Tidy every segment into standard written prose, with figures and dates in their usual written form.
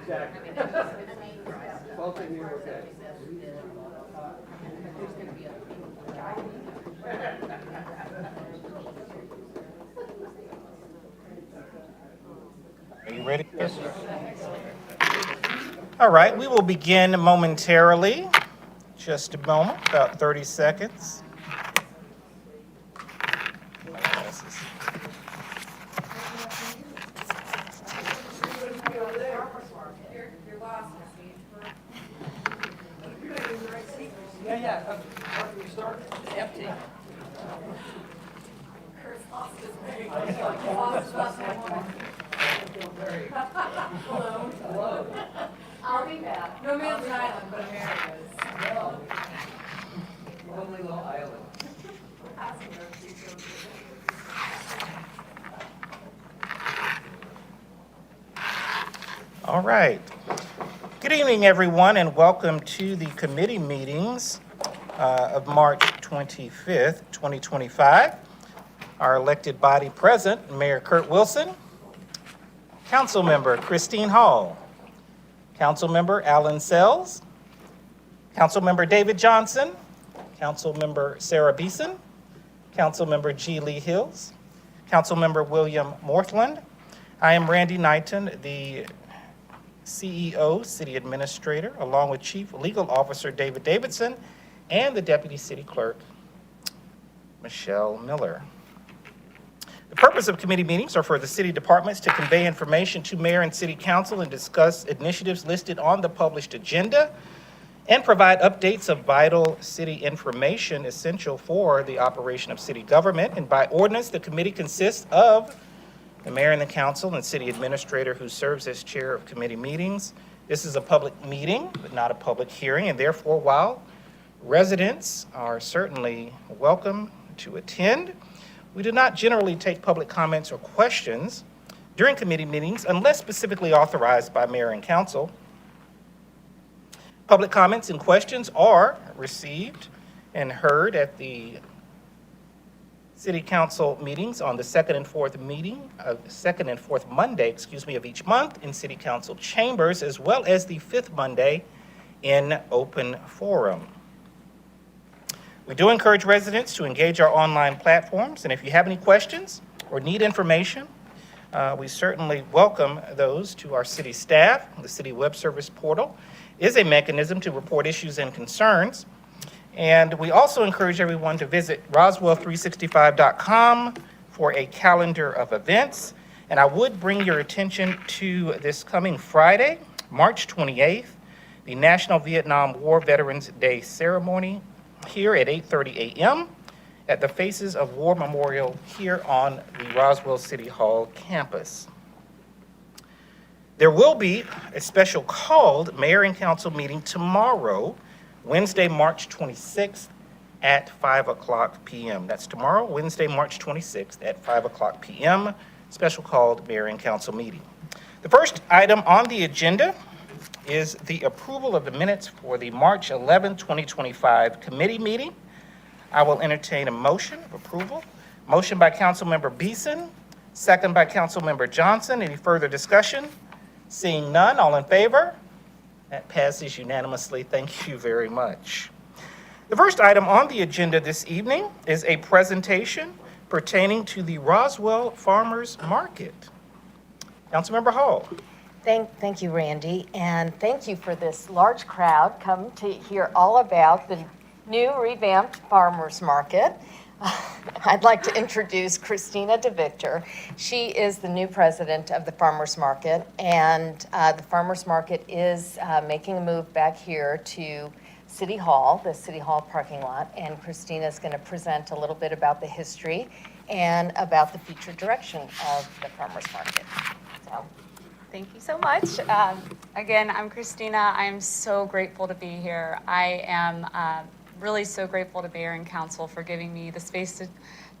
Exactly. Well, then you're okay. Are you ready? All right, we will begin momentarily. Just a moment, about 30 seconds. Yeah. You start empty. Hello. I'll be back. No man's an island, but America's. Lonely little island. All right. Good evening, everyone, and welcome to the committee meetings of March 25th, 2025. Our elected body present, Mayor Kurt Wilson, Councilmember Christine Hall, Councilmember Alan Sells, Councilmember David Johnson, Councilmember Sarah Beeson, Councilmember G. Lee Hills, Councilmember William Morthland. I am Randy Knighton, the CEO, City Administrator, along with Chief Legal Officer David Davidson and the Deputy City Clerk, Michelle Miller. The purpose of committee meetings are for the city departments to convey information to mayor and city council and discuss initiatives listed on the published agenda and provide updates of vital city information essential for the operation of city government. And by ordinance, the committee consists of the mayor and the council and city administrator who serves as chair of committee meetings. This is a public meeting, but not a public hearing, and therefore, while residents are certainly welcome to attend, we do not generally take public comments or questions during committee meetings unless specifically authorized by mayor and council. Public comments and questions are received and heard at the City Council meetings on the second and fourth Monday, of each month in City Council chambers, as well as the fifth Monday in open forum. We do encourage residents to engage our online platforms, and if you have any questions or need information, we certainly welcome those to our city staff. The City Web Service Portal is a mechanism to report issues and concerns. And we also encourage everyone to visit Roswell365.com for a calendar of events. And I would bring your attention to this coming Friday, March 28th, the National Vietnam War Veterans Day ceremony here at 8:30 a.m. at the Faces of War Memorial here on the Roswell City Hall campus. There will be a special called mayor and council meeting tomorrow, Wednesday, March 26th at 5 o'clock p.m. That's tomorrow, Wednesday, March 26th at 5 o'clock p.m., special called mayor and council meeting. The first item on the agenda is the approval of the minutes for the March 11, 2025 committee meeting. I will entertain a motion of approval. Motion by Councilmember Beeson, second by Councilmember Johnson. Any further discussion? Seeing none, all in favor? That passes unanimously. Thank you very much. The first item on the agenda this evening is a presentation pertaining to the Roswell Farmers Market. Councilmember Hall. Thank you, Randy, and thank you for this large crowd come to hear all about the new revamped farmers market. I'd like to introduce Christina DeVictor. She is the new president of the farmers market, and the farmers market is making a move back here to City Hall, the City Hall parking lot, and Christina is going to present a little bit about the history and about the future direction of the farmers market. So. Thank you so much. Again, I'm Christina. I'm so grateful to be here. I am really so grateful to Mayor and Council for giving me the space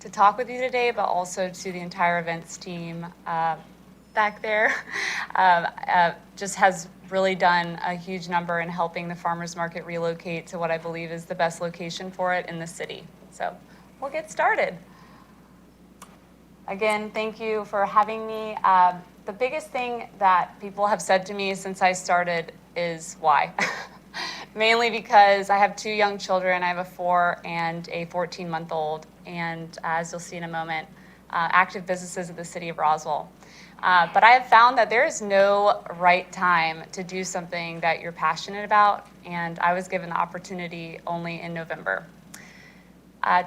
to talk with you today, but also to the entire events team back there. Just has really done a huge number in helping the farmers market relocate to what I believe is the best location for it in the city. So we'll get started. Again, thank you for having me. the biggest thing that people have said to me since I started is why. Mainly because I have 2 young children. I have a 4 and a 14-month-old, and as you'll see in a moment, active businesses of the city of Roswell. But I have found that there is no right time to do something that you're passionate about, and I was given the opportunity only in November.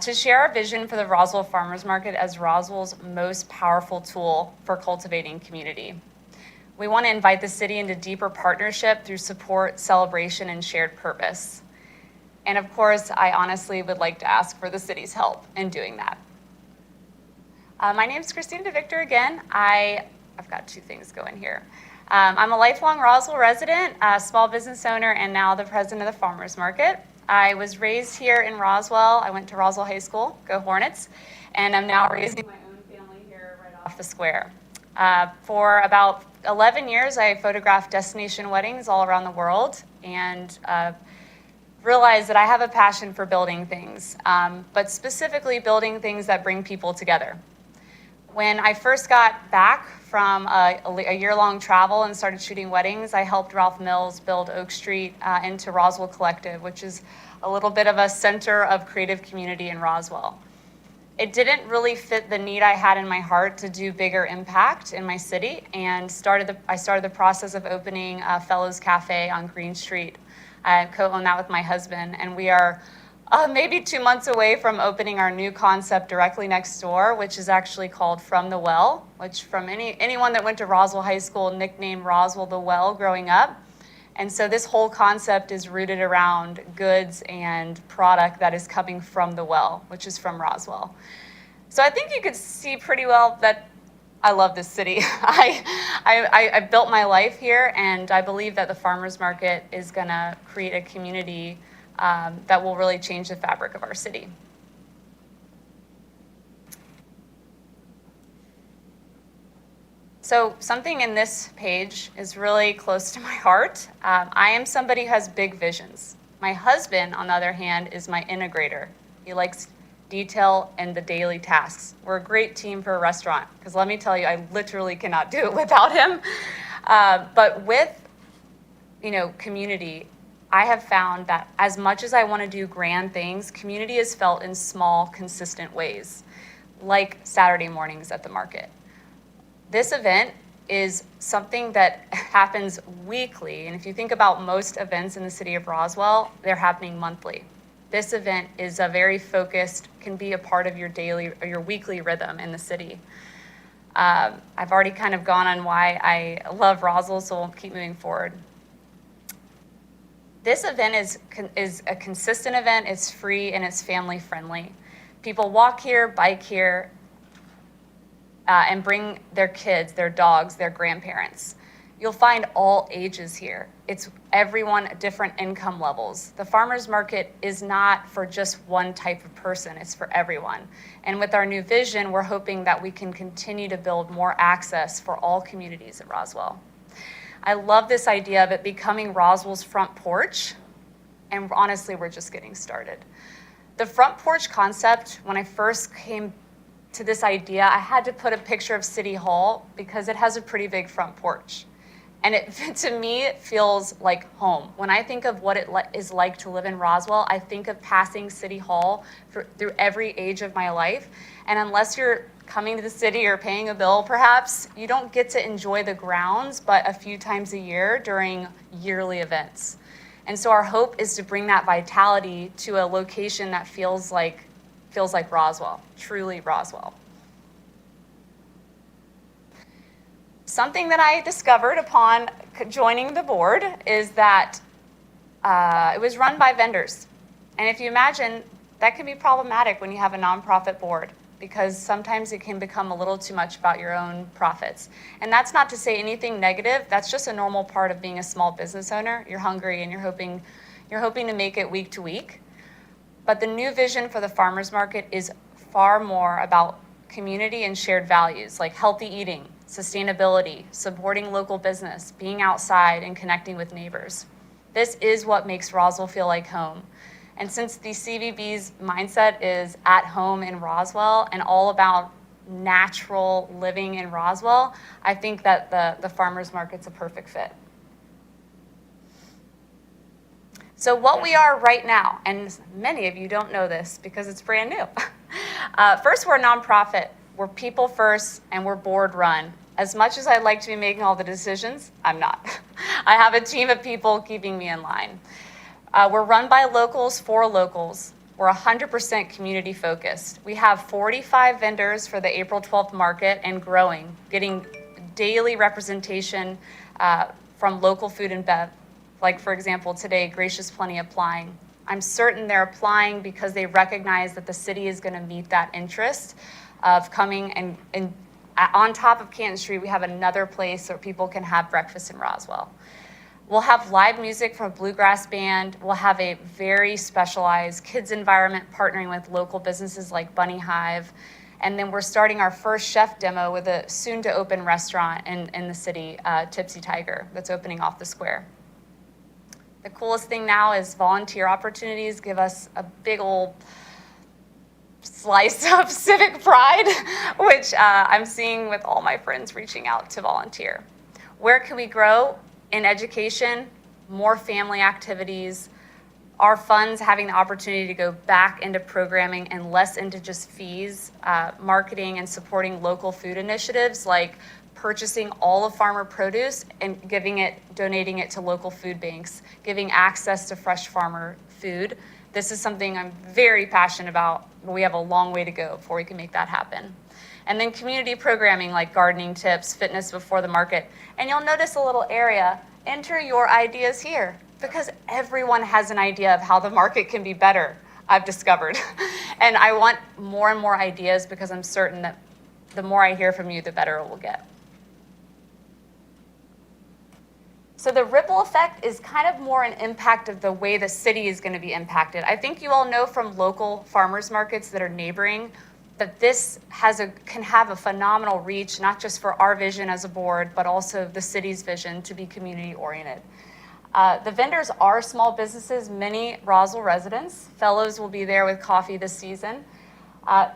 To share our vision for the Roswell Farmers Market as Roswell's most powerful tool for cultivating community. We want to invite the city into deeper partnership through support, celebration, and shared purpose. And of course, I honestly would like to ask for the city's help in doing that. My name is Christina DeVictor again. I've got 2 things going here. I'm a lifelong Roswell resident, a small business owner, and now the president of the Farmers Market. I was raised here in Roswell. I went to Roswell High School, go Hornets, and I'm now raising my own family here right off the square. For about 11 years, I photographed destination weddings all around the world, and realized that I have a passion for building things, but specifically building things that bring people together. When I first got back from a year-long travel and started shooting weddings, I helped Ralph Mills build Oak Street into Roswell Collective, which is a little bit of a center of creative community in Roswell. It didn't really fit the need I had in my heart to do bigger impact in my city, and I started the process of opening Fellows Cafe on Green Street. I co-own that with my husband, and we are maybe 2 months away from opening our new concept directly next door, which is actually called From the Well, which from anyone that went to Roswell High School nicknamed Roswell the Well growing up. And so this whole concept is rooted around goods and product that is coming from the well, which is from Roswell. So I think you could see pretty well that I love this city. I built my life here, and I believe that the farmers market is gonna create a community that will really change the fabric of our city. So something in this page is really close to my heart. I am somebody who has big visions. My husband, on the other hand, is my integrator. He likes detail and the daily tasks. We're a great team for a restaurant, because let me tell you, I literally cannot do it without him. But with, community, I have found that as much as I want to do grand things, community is felt in small, consistent ways, like Saturday mornings at the market. This event is something that happens weekly, and if you think about most events in the city of Roswell, they're happening monthly. This event is a very focused, can be a part of your daily or your weekly rhythm in the city. I've already kind of gone on why I love Roswell, so we'll keep moving forward. This event is a consistent event, it's free, and it's family friendly. People walk here, bike here, and bring their kids, their dogs, their grandparents. You'll find all ages here. It's everyone at different income levels. The farmers market is not for just one type of person, it's for everyone. And with our new vision, we're hoping that we can continue to build more access for all communities at Roswell. I love this idea of it becoming Roswell's front porch, and honestly, we're just getting started. The front porch concept, when I first came to this idea, I had to put a picture of City Hall because it has a pretty big front porch. And to me, it feels like home. When I think of what it is like to live in Roswell, I think of passing City Hall through every age of my life. And unless you're coming to the city or paying a bill, perhaps, you don't get to enjoy the grounds but a few times a year during yearly events. And so our hope is to bring that vitality to a location that feels like Roswell, truly Roswell. Something that I discovered upon joining the board is that it was run by vendors. And if you imagine, that can be problematic when you have a nonprofit board, because sometimes it can become a little too much about your own profits. And that's not to say anything negative, that's just a normal part of being a small business owner. You're hungry and you're hoping to make it week to week. But the new vision for the farmers market is far more about community and shared values like healthy eating, sustainability, supporting local business, being outside and connecting with neighbors. This is what makes Roswell feel like home. And since the CVB's mindset is at home in Roswell and all about natural living in Roswell, I think that the farmers market's a perfect fit. So what we are right now, and many of you don't know this because it's brand new. First, we're a nonprofit. We're people first, and we're board run. As much as I'd like to be making all the decisions, I'm not. I have a team of people keeping me in line. We're run by locals for locals. We're 100% community focused. We have 45 vendors for the April 12th market and growing, getting daily representation from local food and bev. Like, for example, today, Gracious Plenty applying. I'm certain they're applying because they recognize that the city is going to meet that interest of coming and on top of Canton Street, we have another place where people can have breakfast in Roswell. We'll have live music from a bluegrass band. We'll have a very specialized kids environment partnering with local businesses like Bunny Hive. And then we're starting our first chef demo with a soon-to-open restaurant in the city, Tipsy Tiger, that's opening off the square. The coolest thing now is volunteer opportunities give us a big old slice of civic pride, which I'm seeing with all my friends reaching out to volunteer. Where can we grow? In education, more family activities, our funds having the opportunity to go back into programming and less into just fees, marketing and supporting local food initiatives like purchasing all of farmer produce and donating it to local food banks, giving access to fresh farmer food. This is something I'm very passionate about, but we have a long way to go before we can make that happen. And then community programming like gardening tips, fitness before the market. And you'll notice a little area, enter your ideas here, because everyone has an idea of how the market can be better, I've discovered. And I want more and more ideas because I'm certain that the more I hear from you, the better it will get. So the ripple effect is kind of more an impact of the way the city is going to be impacted. I think you all know from local farmers markets that are neighboring that this can have a phenomenal reach, not just for our vision as a board, but also the city's vision to be community oriented. The vendors are small businesses, many Roswell residents. Fellows will be there with coffee this season.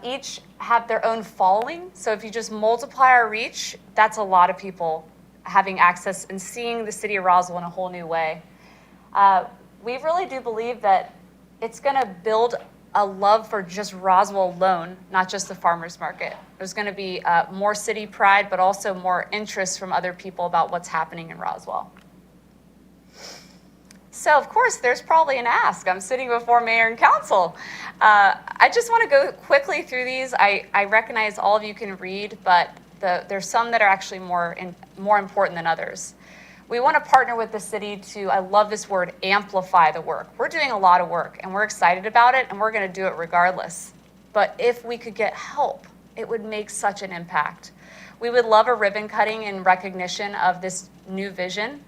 Each have their own following. So if you just multiply our reach, that's a lot of people having access and seeing the city of Roswell in a whole new way. We really do believe that it's going to build a love for just Roswell alone, not just the farmers market. There's going to be more city pride, but also more interest from other people about what's happening in Roswell. So, of course, there's probably an ask. I'm sitting before mayor and council. I just want to go quickly through these. I recognize all of you can read, but there's some that are actually more important than others. We want to partner with the city to, I love this word, amplify the work. We're doing a lot of work, and we're excited about it, and we're going to do it regardless. But if we could get help, it would make such an impact. We would love a ribbon cutting in recognition of this new vision.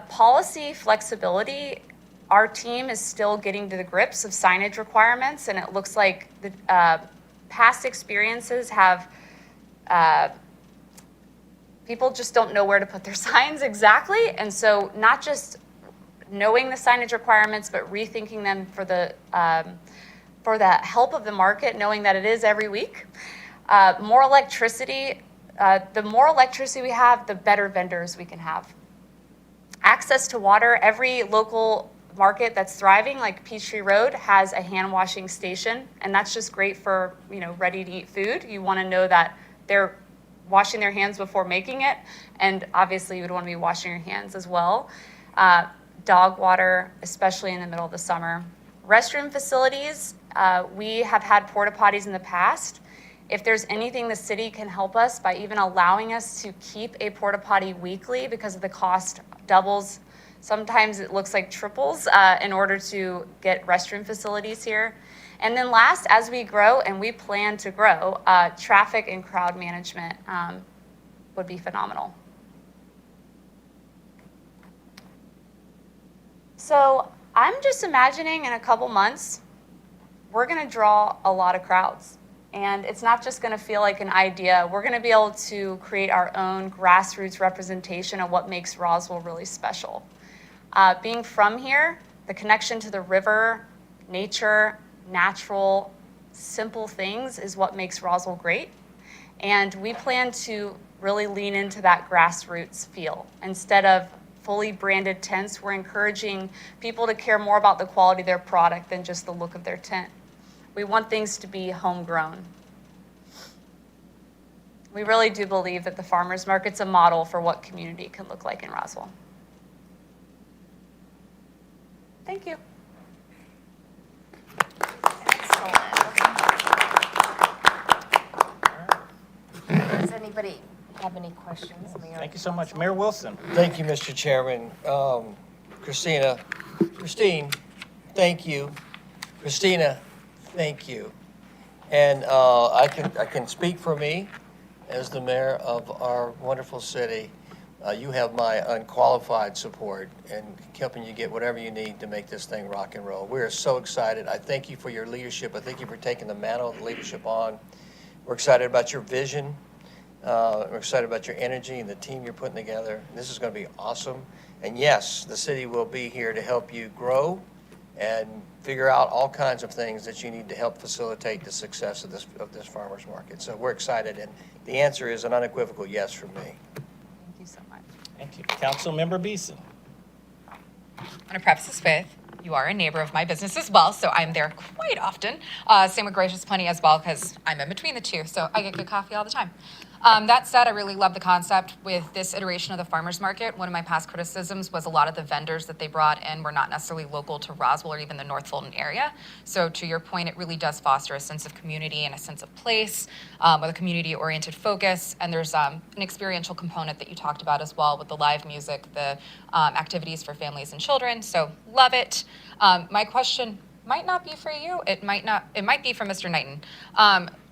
Policy flexibility, our team is still getting to the grips of signage requirements, and it looks like the past experiences have people just don't know where to put their signs exactly. And so not just knowing the signage requirements, but rethinking them for the help of the market, knowing that it is every week. More electricity. The more electricity we have, the better vendors we can have. Access to water. Every local market that's thriving, like Peachtree Road, has a hand washing station. And that's just great for, ready to eat food. You want to know that they're washing their hands before making it, and obviously you would want to be washing your hands as well. Dog water, especially in the middle of the summer. Restroom facilities, we have had porta potties in the past. If there's anything the city can help us by even allowing us to keep a porta potty weekly because of the cost doubles, sometimes it looks like triples in order to get restroom facilities here. And then last, as we grow, and we plan to grow, traffic and crowd management would be phenomenal. So I'm just imagining in a couple months, we're going to draw a lot of crowds. And it's not just going to feel like an idea. We're going to be able to create our own grassroots representation of what makes Roswell really special. Being from here, the connection to the river, nature, natural, simple things is what makes Roswell great. And we plan to really lean into that grassroots feel. Instead of fully branded tents, we're encouraging people to care more about the quality of their product than just the look of their tent. We want things to be homegrown. We really do believe that the farmers market's a model for what community can look like in Roswell. Thank you. Does anybody have any questions? Mayor Thank you and so much. council? Mayor Wilson. Thank you, Mr. Chairman. Christine, thank you. Christina, thank you. And I can speak for me as the mayor of our wonderful city. You have my unqualified support in helping you get whatever you need to make this thing rock and roll. We are so excited. I thank you for your leadership. I thank you for taking the mantle of leadership on. We're excited about your vision. We're excited about your energy and the team you're putting together. This is going to be awesome. And yes, the city will be here to help you grow and figure out all kinds of things that you need to help facilitate the success of this farmers market. So we're excited, and the answer is an unequivocal yes from me. Thank you so much. Thank you. Councilmember Beeson. I'm going to preface this with, you are a neighbor of my business as well, so I'm there quite often. Same with Gracious Plenty as well, because I'm in between the two, so I get good coffee all the time. That said, I really love the concept with this iteration of the farmers market. One of my past criticisms was a lot of the vendors that they brought in were not necessarily local to Roswell or even the North Fulton area. So to your point, it really does foster a sense of community and a sense of place with a community-oriented focus. And there's an experiential component that you talked about as well with the live music, the activities for families and children. So love it. My question might not be for you. It might be for Mr. Knighton.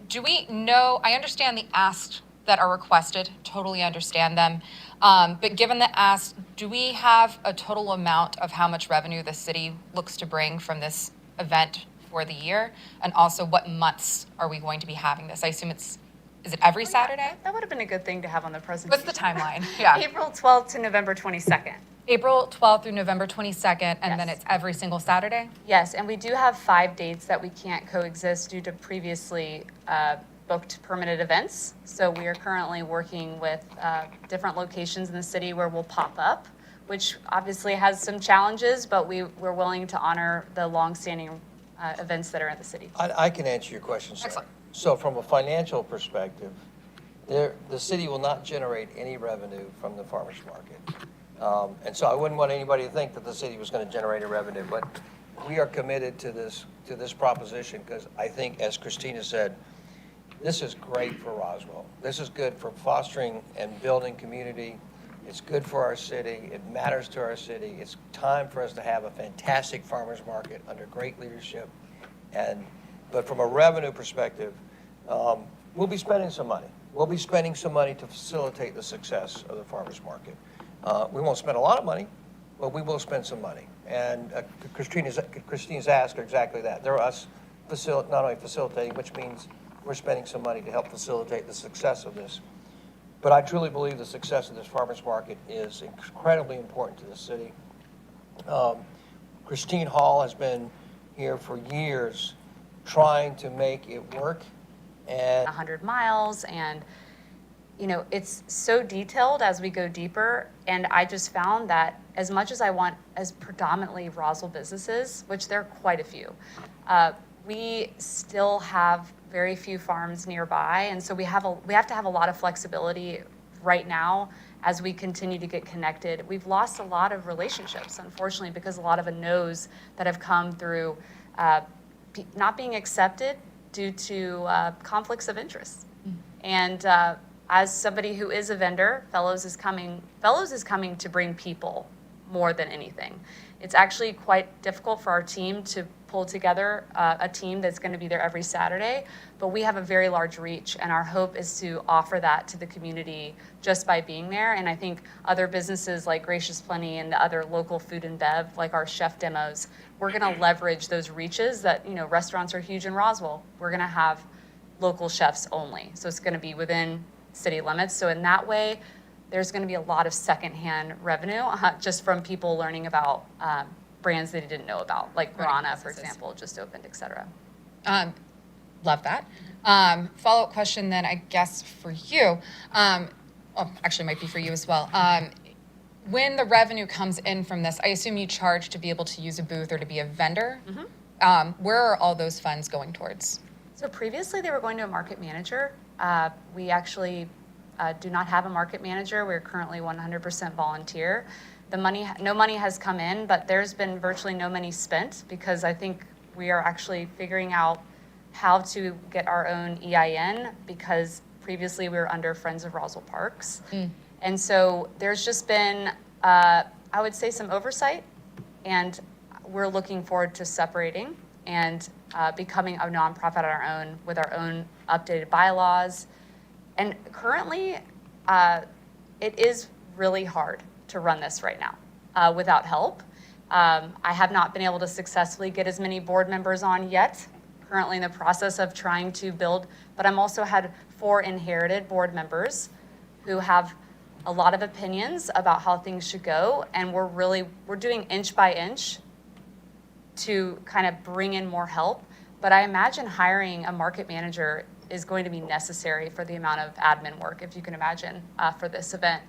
Do we know, I understand the asks that are requested, totally understand them. But given the ask, do we have a total amount of how much revenue the city looks to bring from this event for the year? And also what months are we going to be having this? I assume is it every Saturday? That would have been a good thing to have on the presentation. What's the timeline? Yeah. April 12th to November 22nd. April 12th through November 22nd, and then Yes. it's every single Saturday? Yes, and we do have 5 dates that we can't coexist due to previously booked permitted events. So we are currently working with different locations in the city where we'll pop up, which obviously has some challenges, but we're willing to honor the longstanding events that are in the city. I can answer your question, sir. Excellent. So from a financial perspective, the city will not generate any revenue from the farmers market. And so I wouldn't want anybody to think that the city was going to generate a revenue, but we are committed to this proposition because I think, as Christina said, this is great for Roswell. This is good for fostering and building community. It's good for our city. It matters to our city. It's time for us to have a fantastic farmers market under great leadership. But from a revenue perspective, we'll be spending some money. We'll be spending some money to facilitate the success of the farmers market. We won't spend a lot of money, but we will spend some money. And Christine's asked exactly that. They're us not only facilitating, which means we're spending some money to help facilitate the success of this. But I truly believe the success of this farmers market is incredibly important to the city. Christine Hall has been here for years trying to make it work. And 100 miles, and it's so detailed as we go deeper. And I just found that as much as I want as predominantly Roswell businesses, which there are quite a few, we still have very few farms nearby, and so we have to have a lot of flexibility right now as we continue to get connected. We've lost a lot of relationships, unfortunately, because a lot of no's that have come through not being accepted due to conflicts of interest. And as somebody who is a vendor, Fellows is coming to bring people more than anything. It's actually quite difficult for our team to pull together a team that's going to be there every Saturday, but we have a very large reach, and our hope is to offer that to the community just by being there. And I think other businesses like Gracious Plenty and the other local food and bev, like our chef demos, we're going to leverage those reaches that, restaurants are huge in Roswell. We're going to have local chefs only. So it's going to be within city limits. So in that way, there's going to be a lot of secondhand revenue just from people learning about brands they didn't know about, like Rana, for example, just opened, et cetera. Love that. Follow-up question then, I guess, for you. Actually, might be for you as well. When the revenue comes in from this, I assume you charge to be able to use a booth or to be a vendor. Where are all those funds going towards? So previously, they were going to a market manager. We actually do not have a market manager. We're currently 100% volunteer. No money has come in, but there's been virtually no money spent because I think we are actually figuring out how to get our own EIN because previously we were under Friends of Roswell Parks. And so there's just been, I would say, some oversight, and we're looking forward to separating and becoming a nonprofit on our own with our own updated bylaws. And currently, it is really hard to run this right now without help. I have not been able to successfully get as many board members on yet, currently in the process of trying to build, but I'm also had 4 inherited board members who have a lot of opinions about how things should go, and we're doing inch by inch to kind of bring in more help. But I imagine hiring a market manager is going to be necessary for the amount of admin work, if you can imagine, for this event.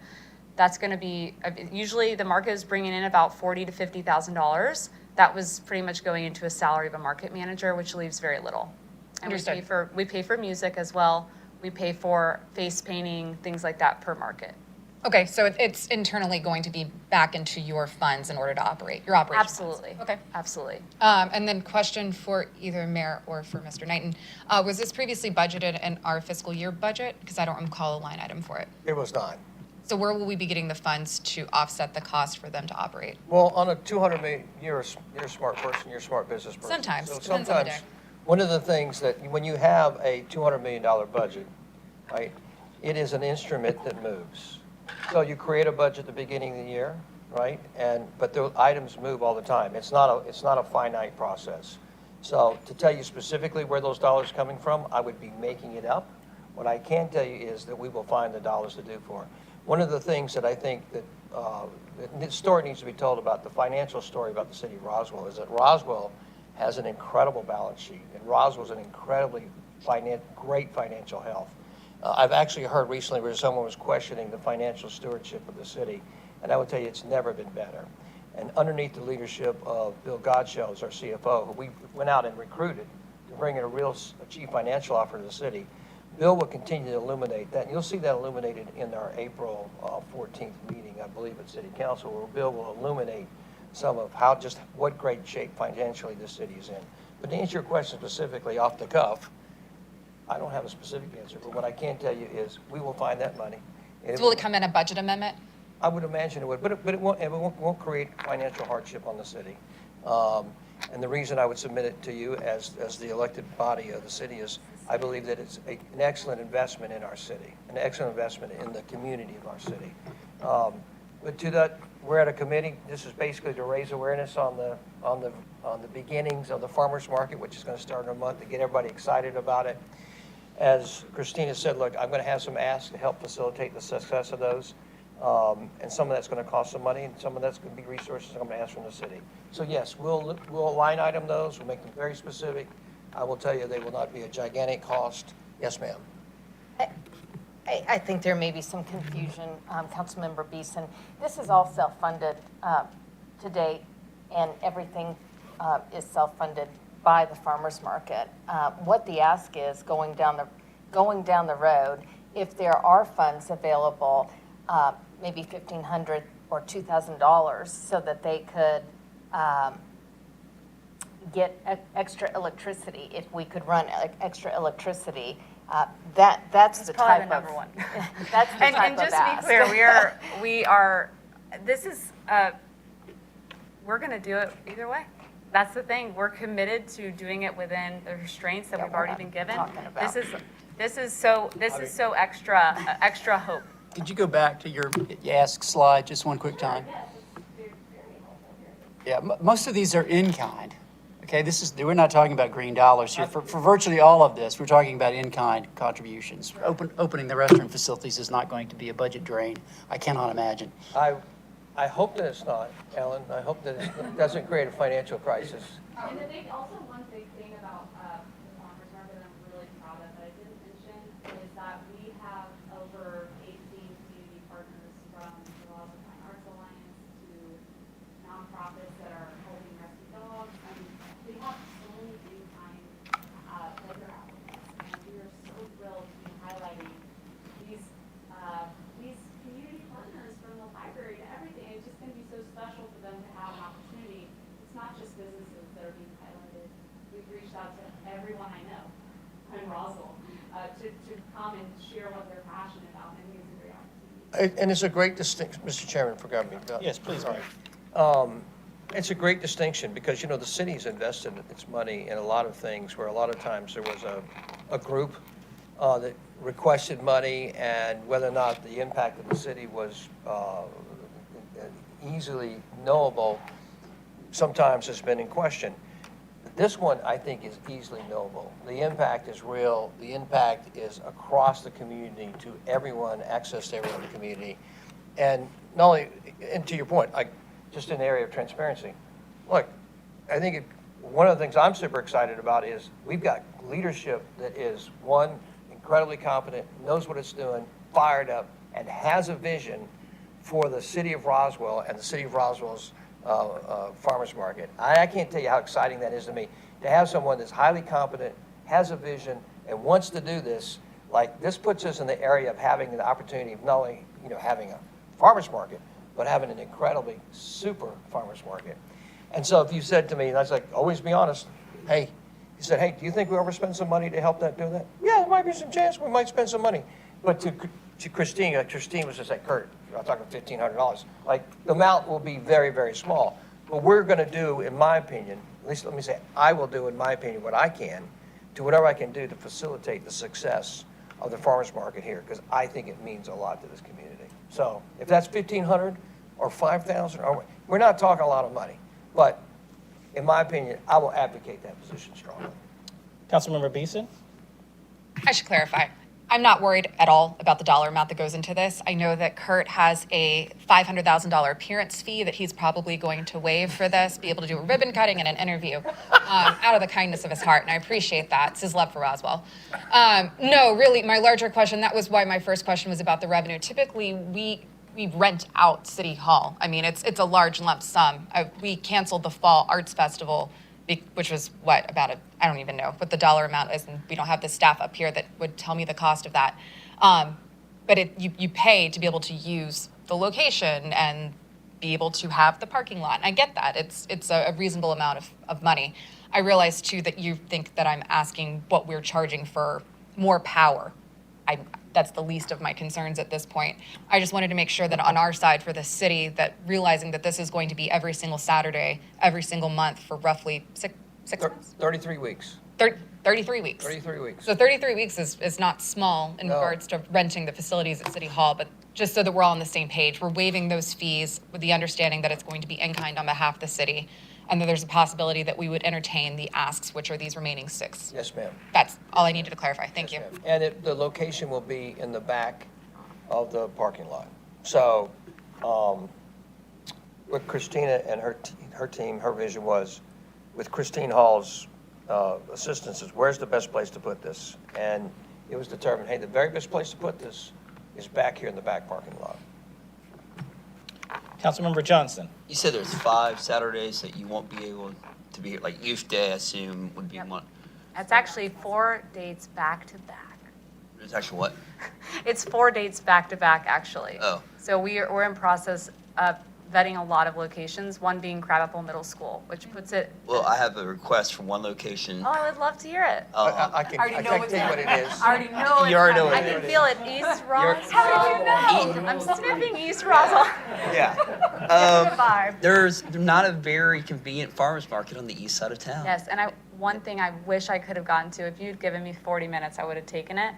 That's going to be, usually the market is bringing in about $40,000 to $50,000. That was pretty much going into a salary of a market manager, which leaves very little. And Understood. we pay for music as well. We pay for face painting, things like that per market. Okay, so it's internally going to be back into your funds in order to operate, your operations funds. Absolutely. Okay. Absolutely. And then question for either Mayor or for Mr. Knighton. Was this previously budgeted in our fiscal year budget? Because I don't recall a line item for it. It was not. So where will we be getting the funds to offset the cost for them to operate? Well, on a 200 million, you're a smart person, you're a smart business person. Sometimes, So depends on the day. one of the things that, when you have a $200 million budget, right, it is an instrument that moves. So you create a budget at the beginning of the year, right? But the items move all the time. It's not a finite process. So to tell you specifically where those dollars are coming from, I would be making it up. What I can tell you is that we will find the dollars to do for it. One of the things that I think that the story needs to be told about, the financial story about the city of Roswell, is that Roswell has an incredible balance sheet, and Roswell's an incredibly great financial health. I've actually heard recently where someone was questioning the financial stewardship of the city, and I would tell you it's never been better. And underneath the leadership of Bill Godshell as our CFO, who we went out and recruited to bring in a chief financial officer to the city, Bill will continue to illuminate that. And you'll see that illuminated in our April 14th meeting, I believe, at City Council, where Bill will illuminate some of what great shape financially this city is in. But to answer your question specifically off the cuff, I don't have a specific answer, but what I can tell you is we will find that money. And So will it come in a budget amendment? I would imagine it would, but it won't create financial hardship on the city. And the reason I would submit it to you as the elected body of the city is I believe that it's an excellent investment in our city, an excellent investment in the community of our city. But to that, we're at a committee. This is basically to raise awareness on the beginnings of the farmers market, which is going to start in a month, to get everybody excited about it. As Christina said, look, I'm going to have some asks to help facilitate the success of those. And some of that's going to cost some money, and some of that's going to be resources I'm going to ask from the city. So yes, we'll line item those. We'll make them very specific. I will tell you they will not be a gigantic cost. Yes, ma'am. I think there may be some confusion, Councilmember Beeson. This is all self-funded to date, and everything is self-funded by the farmers market. What the ask is going down the road, if there are funds available, maybe $1,500 or $2,000, so that they could get extra electricity. If we could run extra electricity, that's the Probably type the of number one. that's the type And of just to ask. be clear, we're going to do it either way. That's the thing. We're committed to doing it within the restraints that Yeah, we've we're already not been given. talking about- This is so extra hope. Could you go back to your ask slide just one quick time? Yeah, most of these are in kind. Okay, we're not talking about green dollars here. For virtually all of this, we're talking about in-kind contributions. Opening the restroom facilities is not going to be a budget drain. I cannot imagine. I hope that it's not, Ellen. I hope that it doesn't create a financial crisis. And I think also one big thing about the farmers market that I'm businesses that are being highlighted. We've reached out to everyone I know in Roswell to come and share what they're passionate about, and I think it's a great opportunity. And it's a great distinction, Mr. Chairman, forgot me. Yes, please, Mayor. It's a great distinction because, you know, the city's invested its money in a lot of things where a lot of times there was a group that requested money, and whether or not the impact of the city was easily knowable sometimes has been in question. This one, I think, is easily knowable. The impact is real. The impact is across the community to everyone, access to everyone in the community. And not only, and to your point, just in the area of transparency, look, I think one of the things I'm super excited about is we've got leadership that is, one, incredibly competent, knows what it's doing, fired up, and has a vision for the city of Roswell and the city of Roswell's farmers market. I can't tell you how exciting that is to me, to have someone that's highly competent, has a vision, and wants to do this. Like, this puts us in the area of having the opportunity of not only, you know, having a farmers market, but having an incredibly super farmers market. And so if you said to me, and I was like, always be honest, hey, you said, hey, do you think we'll ever spend some money to help that do that? Yeah, there might be some chance we might spend some money. But to Christine was just like, Kurt, I'm talking $1,500. Like, the amount will be very, very small. But we're going to do, in my opinion, at least let me say, I will do, in my opinion, what I can, do whatever I can do to facilitate the success of the farmers market here, because I think it means a lot to this community. So if that's $1,500 or $5,000, or we're not talking a lot of money, but in my opinion, I will advocate that position strongly. Councilmember Beeson? I should clarify. I'm not worried at all about the dollar amount that goes into this. I know that Kurt has a $500,000 appearance fee that he's probably going to waive for this, be able to do a ribbon cutting and an interview out of the kindness of his heart, and I appreciate that. It's his love for Roswell. No, really, my larger question, that was why my first question was about the revenue. Typically, we rent out City Hall. I mean, it's a large lump sum. We canceled the Fall Arts Festival, which was what, about I don't even know what the dollar amount is, and we don't have the staff up here that would tell me the cost of that. But you pay to be able to use the location and be able to have the parking lot. And I get that. It's a reasonable amount of money. I realize, too, that you think that I'm asking what we're charging for more power. That's the least of my concerns at this point. I just wanted to make sure that on our side for the city, that realizing that this is going to be every single Saturday, every single month for roughly six months? 33 weeks. 33 weeks. 33 weeks. So 33 weeks is not small in regards to renting the facilities at City Hall, but just so that we're all on the same page, we're waiving those fees with the understanding that it's going to be in kind on behalf of the city, and that there's a possibility that we would entertain the asks, which are these remaining 6. Yes, ma'am. That's all I needed to clarify. Thank you. And the location will be in the back of the parking lot. So what Christina and her team, her vision was, with Christine Hall's assistance, is where's the best place to put this? And it was determined, hey, the very best place to put this is back here in the back parking lot. Councilmember Johnson? You said there's 5 Saturdays that you won't be able to be here, like Youth Day, I assume, would be one. It's actually 4 dates back to back. It's actually what? It's 4 dates back to back, actually. Oh. So we're in process of vetting a lot of locations, one being Crabapple Middle School, which puts it. Well, I have a request from one location. Oh, I would love to hear it. I can tell you what it is. I already know You already know what I it can is. feel it. East Roswell. How did you know? I'm sniffing East Roswell. Yeah. Good vibe. There's not a very convenient farmer's market on the east side of town. Yes, and one thing I wish I could have gotten to, if you'd given me 40 minutes, I would have taken it.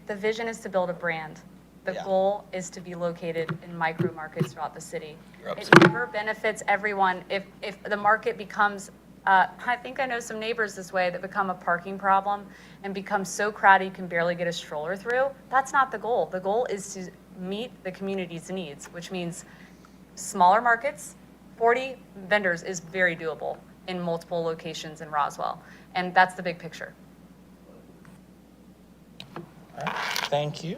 The vision is to build a brand. The goal is to be located in micro markets throughout the city. It never benefits everyone if the market becomes, I think I know some neighbors this way that become a parking problem and become so crowded you can barely get a stroller through. That's not the goal. The goal is to meet the community's needs, which means smaller markets. 40 vendors is very doable in multiple locations in Roswell. And that's the big picture. All right, thank you.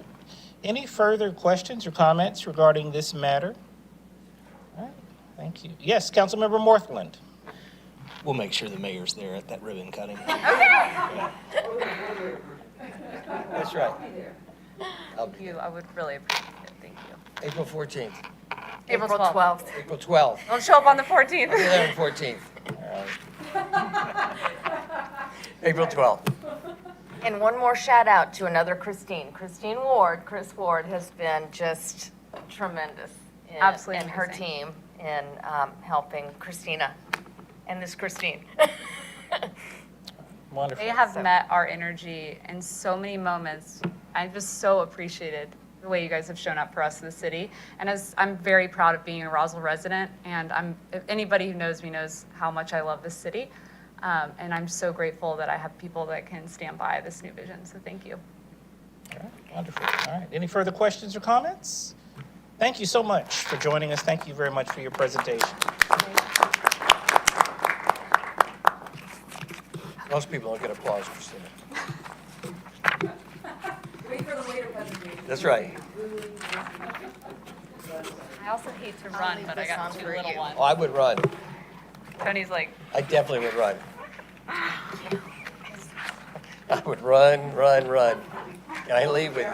Any further questions or comments regarding this matter? All right, thank you. Yes, Councilmember Morthland. We'll make sure the mayor's there at that ribbon cutting. That's right. Thank you. I would really appreciate it. Thank you. April 14th. April 12th. April 12th. Don't show up on the 14th. I'll be there on the 14th. All April 12th. And one more shout out to another Christine. Christine Ward, Chris Ward has been just tremendous Absolutely in her amazing. team in helping Christina and this Christine. Wonderful. They have met our energy in so many moments. I just so appreciated the way you guys have shown up for us in the city. And as I'm very proud of being a Roswell resident, and if anybody who knows me knows how much I love this city. And I'm so grateful that I have people that can stand by this new vision. So thank you. All right, wonderful. All right, any further questions or comments? Thank you so much for joining us. Thank you very much for your presentation. Most people don't get applause, Christina. Wait for the later presentation. That's right. I also hate to run, but I got two little ones. Oh, I would run. Tony's like, I definitely would run. I would run, run, run. Can I leave with you?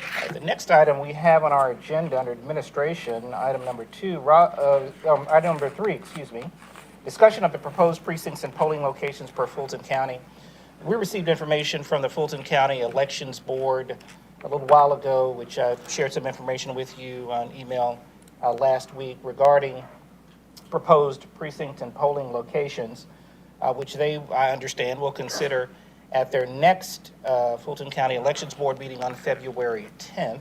All right, the next item we have on our agenda under administration, item number 3, excuse me, discussion of the proposed precincts and polling locations per Fulton County. We received information from the Fulton County Elections Board a little while ago, which I shared some information with you on email last week regarding proposed precinct and polling locations, which they, I understand, will consider at their next Fulton County Elections Board meeting on February 10th.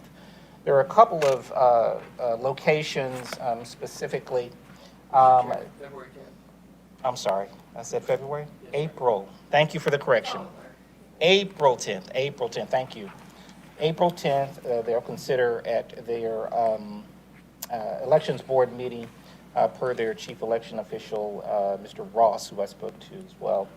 There are a couple of locations specifically. February 10th. I'm sorry, I said February? April. Thank you for the correction. April 10th, thank you. April 10th, they'll consider at their Elections Board meeting per their chief election official, Mr. Ross, who I spoke to as well.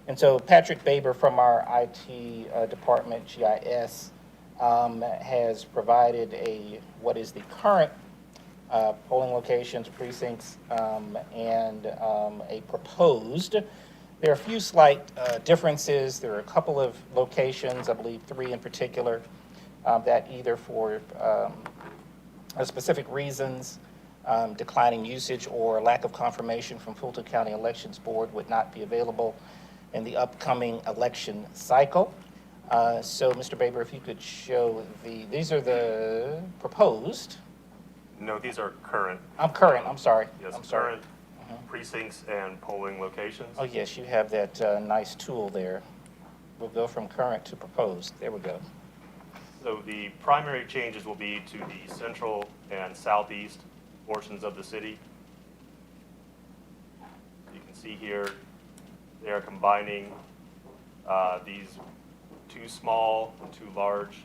And so Patrick Baber from our IT department, GIS, has provided what is the current polling locations, precincts, and a proposed. There are a few slight differences. There are a couple of locations, I believe 3 in particular, that either for specific reasons, declining usage or lack of confirmation from Fulton County Elections Board would not be available in the upcoming election cycle. So, Mr. Baber, if you could show these are the proposed. No, these are current. I'm sorry. Yes, I'm sorry. current precincts and polling locations. Oh, yes, you have that nice tool there. We'll go from current to proposed. There we go. So the primary changes will be to the central and southeast portions of the city. You can see here, they are combining these 2 small and 2 large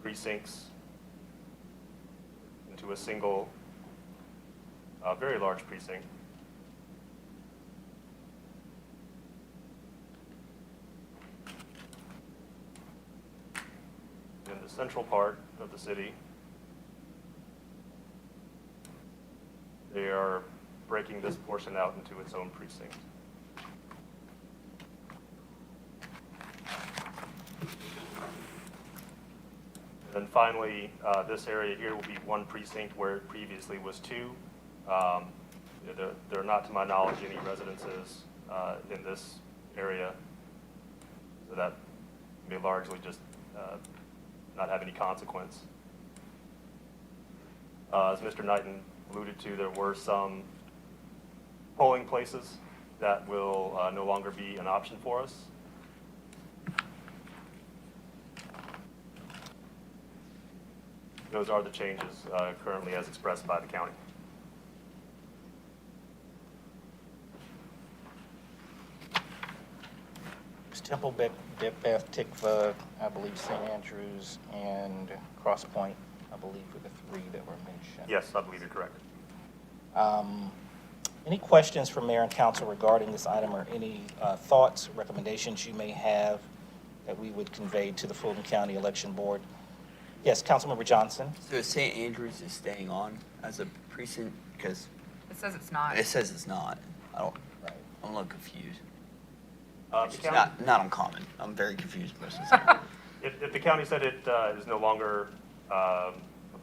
precincts into a single, very large precinct. In the central part of the city, they are breaking this portion out into its own precinct. And then finally, this area here will be 1 precinct where it previously was 2. There are not, to my knowledge, any residences in this area, so that may largely just not have any consequence. As Mr. Knighton alluded to, there were some polling places that will no longer be an option for us. Those are the changes currently as expressed by the county. Temple, Beth, Tikva, I believe St. Andrews, and Cross Point, I believe were the 3 that were mentioned. Yes, I believe you're correct. Any questions from Mayor and Council regarding this item, or any thoughts, recommendations you may have that we would convey to the Fulton County Election Board? Yes, Councilmember Johnson. So St. Andrews is staying on as a precinct because It says it's not. it says it's not. Right. I'm a little confused. The It's county, not uncommon. I'm very confused personally. if the county said it is no longer a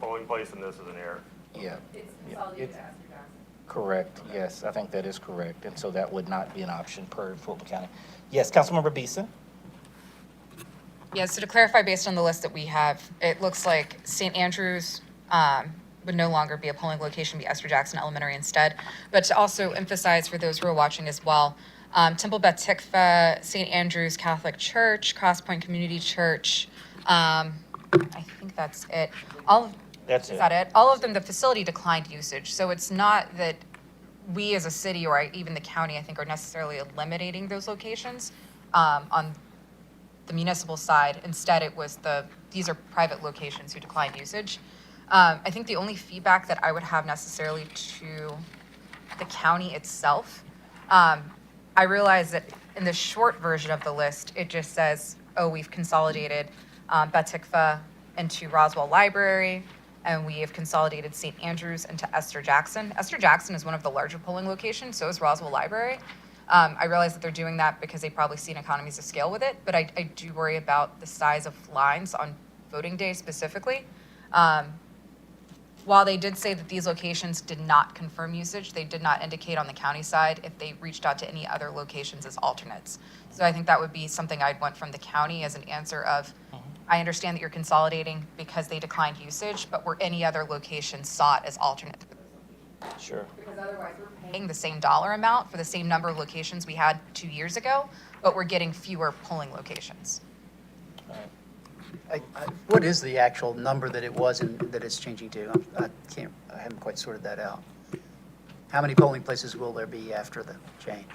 polling place, then this is an error. Yeah, It's Yeah, consolidated it's- Astor Johnson. correct. Yes, I think that is correct. And so that would not be an option per Fulton County. Yes, Councilmember Beeson? Yeah, so to clarify, based on the list that we have, it looks like St. Andrews would no longer be a polling location, be Esther Jackson Elementary instead. But to also emphasize for those who are watching as well, Temple Beth Tikva, St. Andrews Catholic Church, Cross Point Community Church, I think that's it. That's Is it. that it? All of them, the facility declined usage. So it's not that we as a city or even the county, I think, are necessarily eliminating those locations on the municipal side. Instead, it was these are private locations who declined usage. I think the only feedback that I would have necessarily to the county itself, I realize that in the short version of the list, it just says, oh, we've consolidated Beth Tikva into Roswell Library, and we have consolidated St. Andrews into Esther Jackson. Esther Jackson is one of the larger polling locations, so is Roswell Library. I realize that they're doing that because they probably see an economies of scale with it, but I do worry about the size of lines on voting day specifically. While they did say that these locations did not confirm usage, they did not indicate on the county side if they reached out to any other locations as alternates. So I think that would be something I'd want from the county as an answer of, I understand that you're consolidating because they declined usage, but were any other locations sought as alternate? Sure. Because otherwise we're paying the same dollar amount for the same number of locations we had 2 years ago, but we're getting fewer polling locations. What is the actual number that it was and that it's changing to? I haven't quite sorted that out. How many polling places will there be after the change?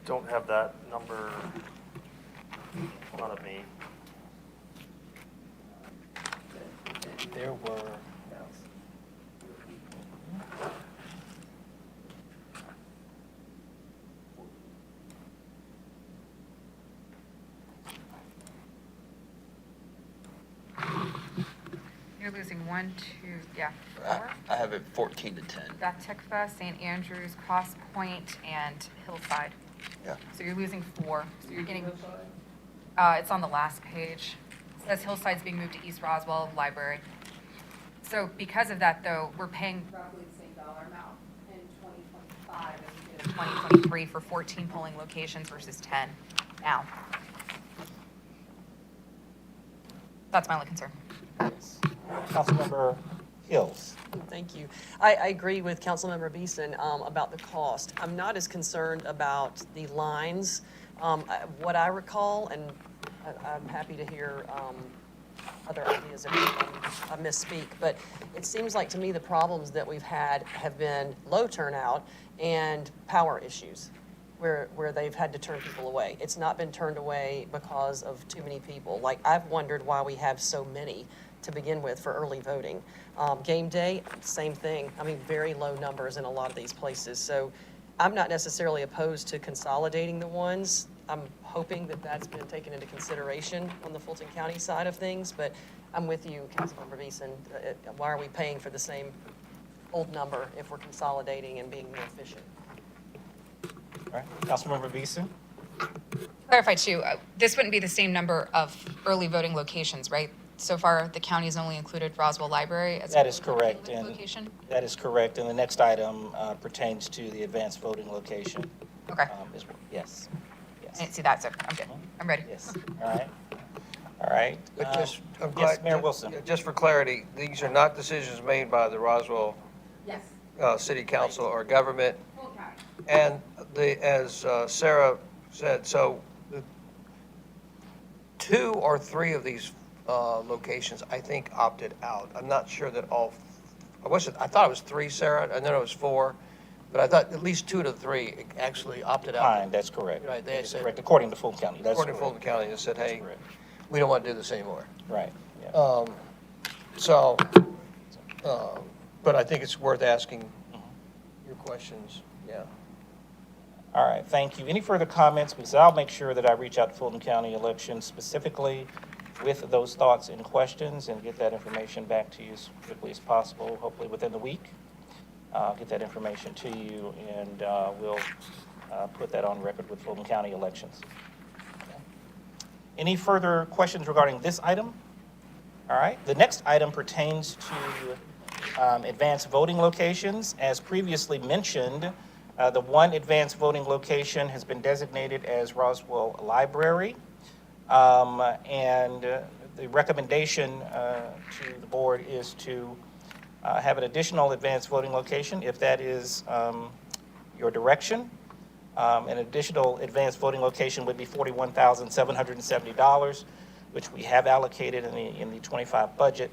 Don't have that number in front of me. There were, You're losing 1, 2, yeah, I 4. I have it 14 to 10. Beth Tikva, St. Andrews, Cross Point, and Hillside. Yeah. So you're losing 4. So you're getting, it's on the last page. It says Hillside's being moved to East Roswell Library. So because of that, though, we're paying Roughly the same dollar amount in 2025 as we did in 2023 for 14 polling locations versus 10 now. That's my only concern. yes. Councilmember Hills? Thank you. I agree with Councilmember Beeson about the cost. I'm not as concerned about the lines. What I recall, and I'm happy to hear other ideas if I misspeak, but it seems like to me the problems that we've had have been low turnout and power issues where they've had to turn people away. It's not been turned away because of too many people. Like, I've wondered why we have so many to begin with for early voting. Game day, same thing. I mean, very low numbers in a lot of these places. So I'm not necessarily opposed to consolidating the ones. I'm hoping that that's been taken into consideration on the Fulton County side of things, but I'm with you, Councilmember Beeson. Why are we paying for the same old number if we're consolidating and being more efficient? All right, Councilmember Beeson? Clarify too, this wouldn't be the same number of early voting locations, right? So far, the county has only included Roswell Library as a That is early correct, voting and location? that is correct. And the next item pertains to the advanced voting location. Okay. Yes, I yes, didn't see that, so I'm good. I'm ready. yes. All right, all right. But just, I'm Yes, glad. Mayor Wilson? Just for clarity, these are not decisions made by the Roswell Yes, City Council or government. full county. And as Sarah said, so the 2 or 3 of these locations, I think, opted out. I'm not sure that all, I thought it was 3, Sarah, and then it was 4, but I thought at least 2 to 3 actually opted out. Fine, that's correct. Right, they That is said- correct, according to Fulton County, that's According to correct. Fulton County, they said, That's hey, correct. we don't want to do this anymore. Right, yeah. So, but I think it's worth asking your questions, yeah. All right, thank you. Any further comments? Because I'll make sure that I reach out to Fulton County Elections specifically with those thoughts and questions and get that information back to you as quickly as possible, hopefully within the week. I'll get that information to you, and we'll put that on record with Fulton County elections. Okay. Any further questions regarding this item? All right, the next item pertains to advanced voting locations. As previously mentioned, the one advanced voting location has been designated as Roswell Library. And the recommendation to the board is to have an additional advanced voting location, if that is your direction. An additional advanced voting location would be $41,770, which we have allocated in the 25 budget.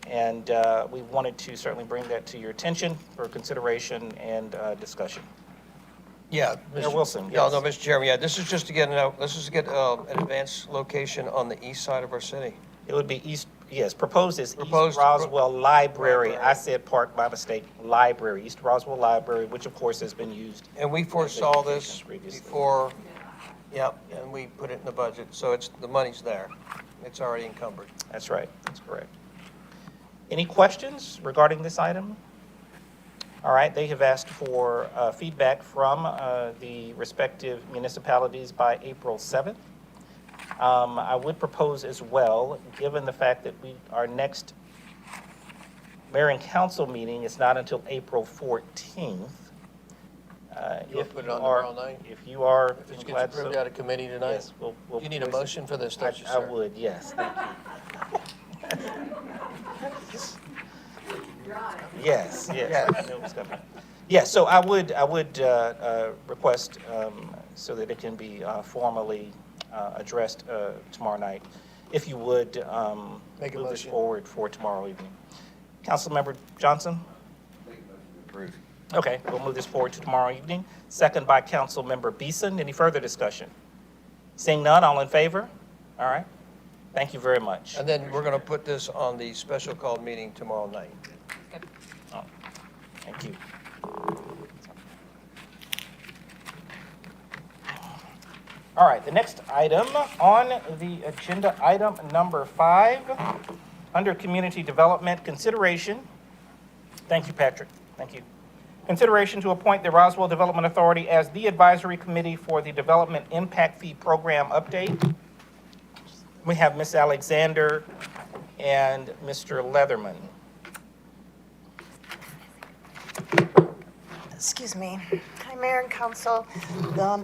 And we wanted to certainly bring that to your attention for consideration and discussion. Yeah. Mayor Wilson, Yeah, yes. no, Mr. Chairman, yeah, this is just to get, an advanced location on the east side of our city. It would be east, yes, proposed as East Proposed- Roswell Library. Library. I said park by mistake, library, East Roswell Library, which of course has been used. And we foresaw this Previously. before, yep, and we put it in the budget, so the money's there. It's already encumbered. That's right, that's correct. Any questions regarding this item? All right, they have asked for feedback from the respective municipalities by April 7th. I would propose as well, given the fact that our next mayor and council meeting is not until April 14th. You want to put it on tomorrow night? If you are. If it's gets approved out of committee tonight? Yes, we'll You need a place it. motion for this, don't you, I sir? would, yes, thank you. Yes, yes, I knew it was coming. Yes, so I would request so that it can be formally addressed tomorrow night, if you would Make a move this motion. forward for tomorrow evening. Councilmember Johnson? Approved. Okay, we'll move this forward to tomorrow evening. Second by Councilmember Beeson. Any further discussion? Seeing none, all in favor? All right. Thank you very much. And then we're going to put this on the special called meeting tomorrow night. Oh, thank you. All right, the next item on the agenda, item number 5, under community development consideration. Thank you, Patrick. Thank you. Consideration to appoint the Roswell Development Authority as the advisory committee for the Development Impact Fee Program update. We have Ms. Alexander and Mr. Leatherman. Excuse me. Hi, Mayor and Council.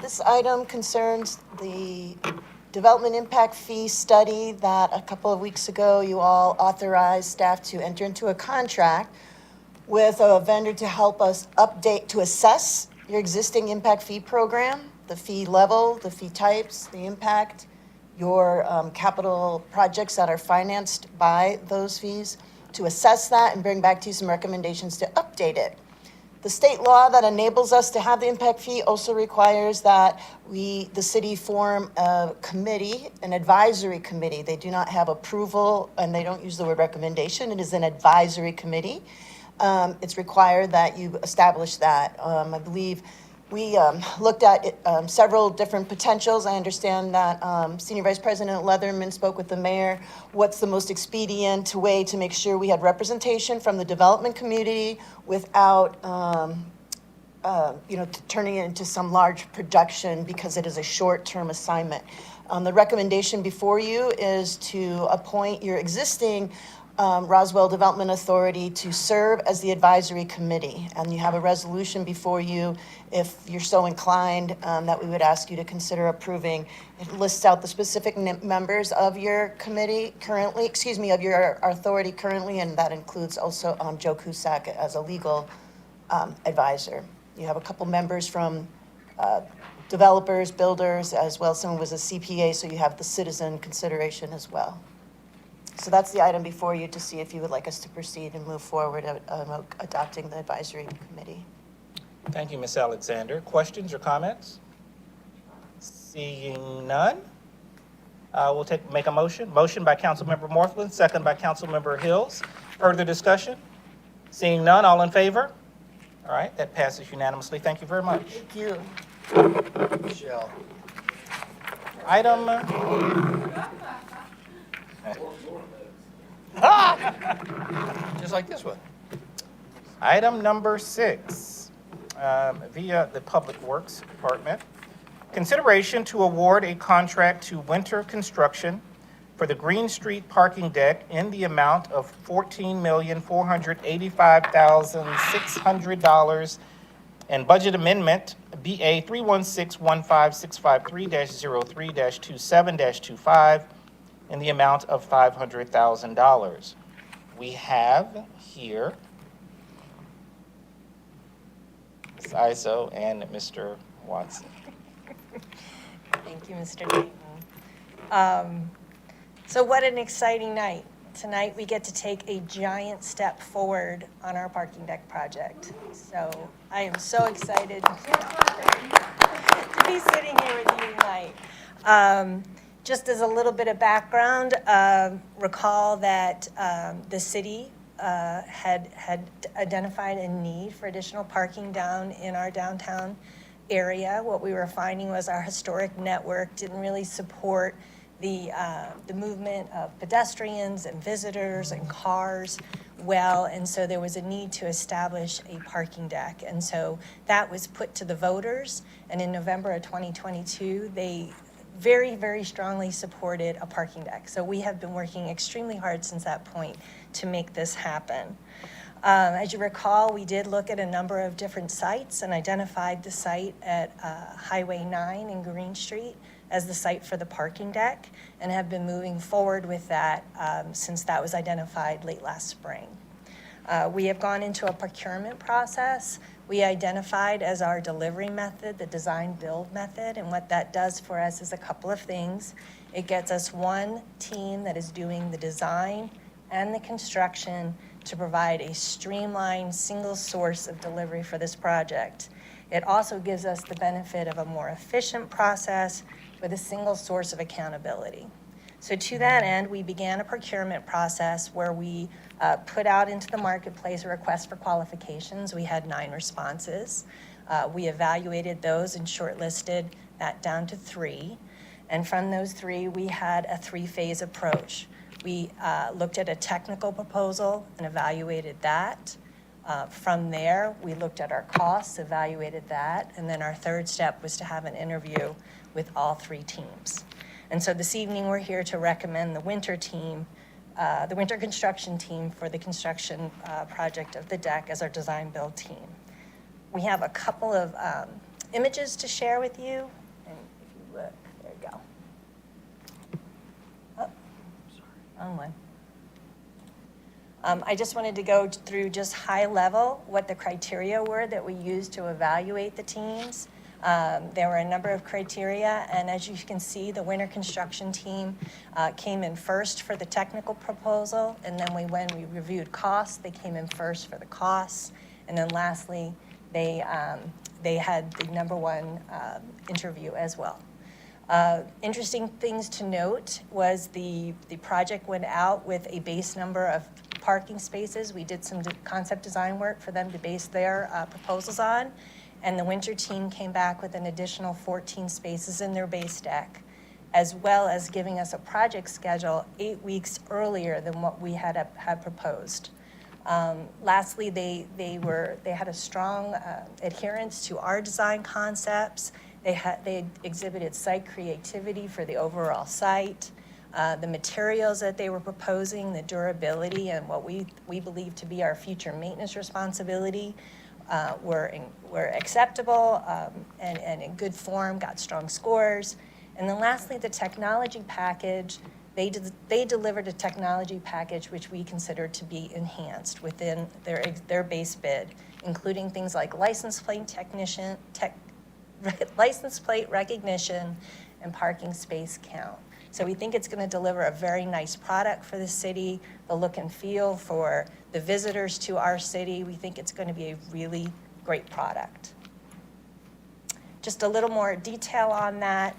This item concerns the development impact fee study that a couple of weeks ago you all authorized staff to enter into a contract with a vendor to help us update, to assess your existing impact fee program, the fee level, the fee types, the impact, your capital projects that are financed by those fees, to assess that and bring back to you some recommendations to update it. The state law that enables us to have the impact fee also requires that the city form a committee, an advisory committee. They do not have approval, and they don't use the word recommendation. It is an advisory committee. It's required that you establish that. I believe we looked at several different potentials. I understand that Senior Vice President Leatherman spoke with the mayor. What's the most expedient way to make sure we had representation from the development community without, turning it into some large production because it is a short-term assignment. The recommendation before you is to appoint your existing Roswell Development Authority to serve as the advisory committee. And you have a resolution before you, if you're so inclined, that we would ask you to consider approving. It lists out the specific members of your committee currently, of your authority currently, and that includes also Joe Cusack as a legal advisor. You have a couple members from developers, builders, as well as someone who was a CPA, so you have the citizen consideration as well. So that's the item before you, to see if you would like us to proceed and move forward adopting the advisory committee. Thank you, Ms. Alexander. Questions or comments? Seeing none, we'll make a motion. Motion by Councilmember Morthland, second by Councilmember Hills. Further discussion? Seeing none, all in favor? All right, that passes unanimously. Thank you very much. Thank you. Michelle. Item. Just like this one. Item number 6, via the Public Works Department. Consideration to award a contract to Winter Construction for the Green Street parking deck in the amount of $14,485,600 and budget amendment BA 316-15653-03-27-25 in the amount of $500,000. We have here Ms. Iso and Mr. Watson. Thank you, Mr. Dayton. So what an exciting night. Tonight, we get to take a giant step forward on our parking deck project. So I am so excited to be sitting here with you tonight. Just as a little bit of background, recall that the city had identified a need for additional parking down in our downtown area. What we were finding was our historic network didn't really support the movement of pedestrians and visitors and cars well, and so there was a need to establish a parking deck. And so that was put to the voters, and in November of 2022, they very, very strongly supported a parking deck. So we have been working extremely hard since that point to make this happen. As you recall, we did look at a number of different sites and identified the site at Highway 9 in Green Street as the site for the parking deck, and have been moving forward with that since that was identified late last spring. We have gone into a procurement process. We identified as our delivery method the design-build method, and what that does for us is a couple of things. It gets us one team that is doing the design and the construction to provide a streamlined single source of delivery for this project. It also gives us the benefit of a more efficient process with a single source of accountability. So to that end, we began a procurement process where we put out into the marketplace a request for qualifications. We had 9 responses. We evaluated those and shortlisted that down to 3. And from those 3, we had a 3-phase approach. We looked at a technical proposal and evaluated that. From there, we looked at our costs, evaluated that, and then our third step was to have an interview with all 3 teams. And so this evening, we're here to recommend the winter team, the winter construction team for the construction project of the deck as our design-build team. We have a couple of images to share with you. And if you look, there you go. Oh, wrong one. I just wanted to go through just high level what the criteria were that we used to evaluate the teams. There were a number of criteria, and as you can see, the winter construction team came in first for the technical proposal, and then when we reviewed costs, they came in first for the costs, and then lastly, they had the number 1 interview as well. Interesting things to note was the project went out with a base number of parking spaces. We did some concept design work for them to base their proposals on, and the winter team came back with an additional 14 spaces in their base deck, as well as giving us a project schedule 8 weeks earlier than what we had proposed. Lastly, they had a strong adherence to our design concepts. They exhibited site creativity for the overall site. The materials that they were proposing, the durability, and what we believe to be our future maintenance responsibility were acceptable and in good form, got strong scores. And then lastly, the technology package, they delivered a technology package which we consider to be enhanced within their base bid, including things like license plate recognition and parking space count. So we think it's going to deliver a very nice product for the city, the look and feel for the visitors to our city. We think it's going to be a really great product. Just a little more detail on that.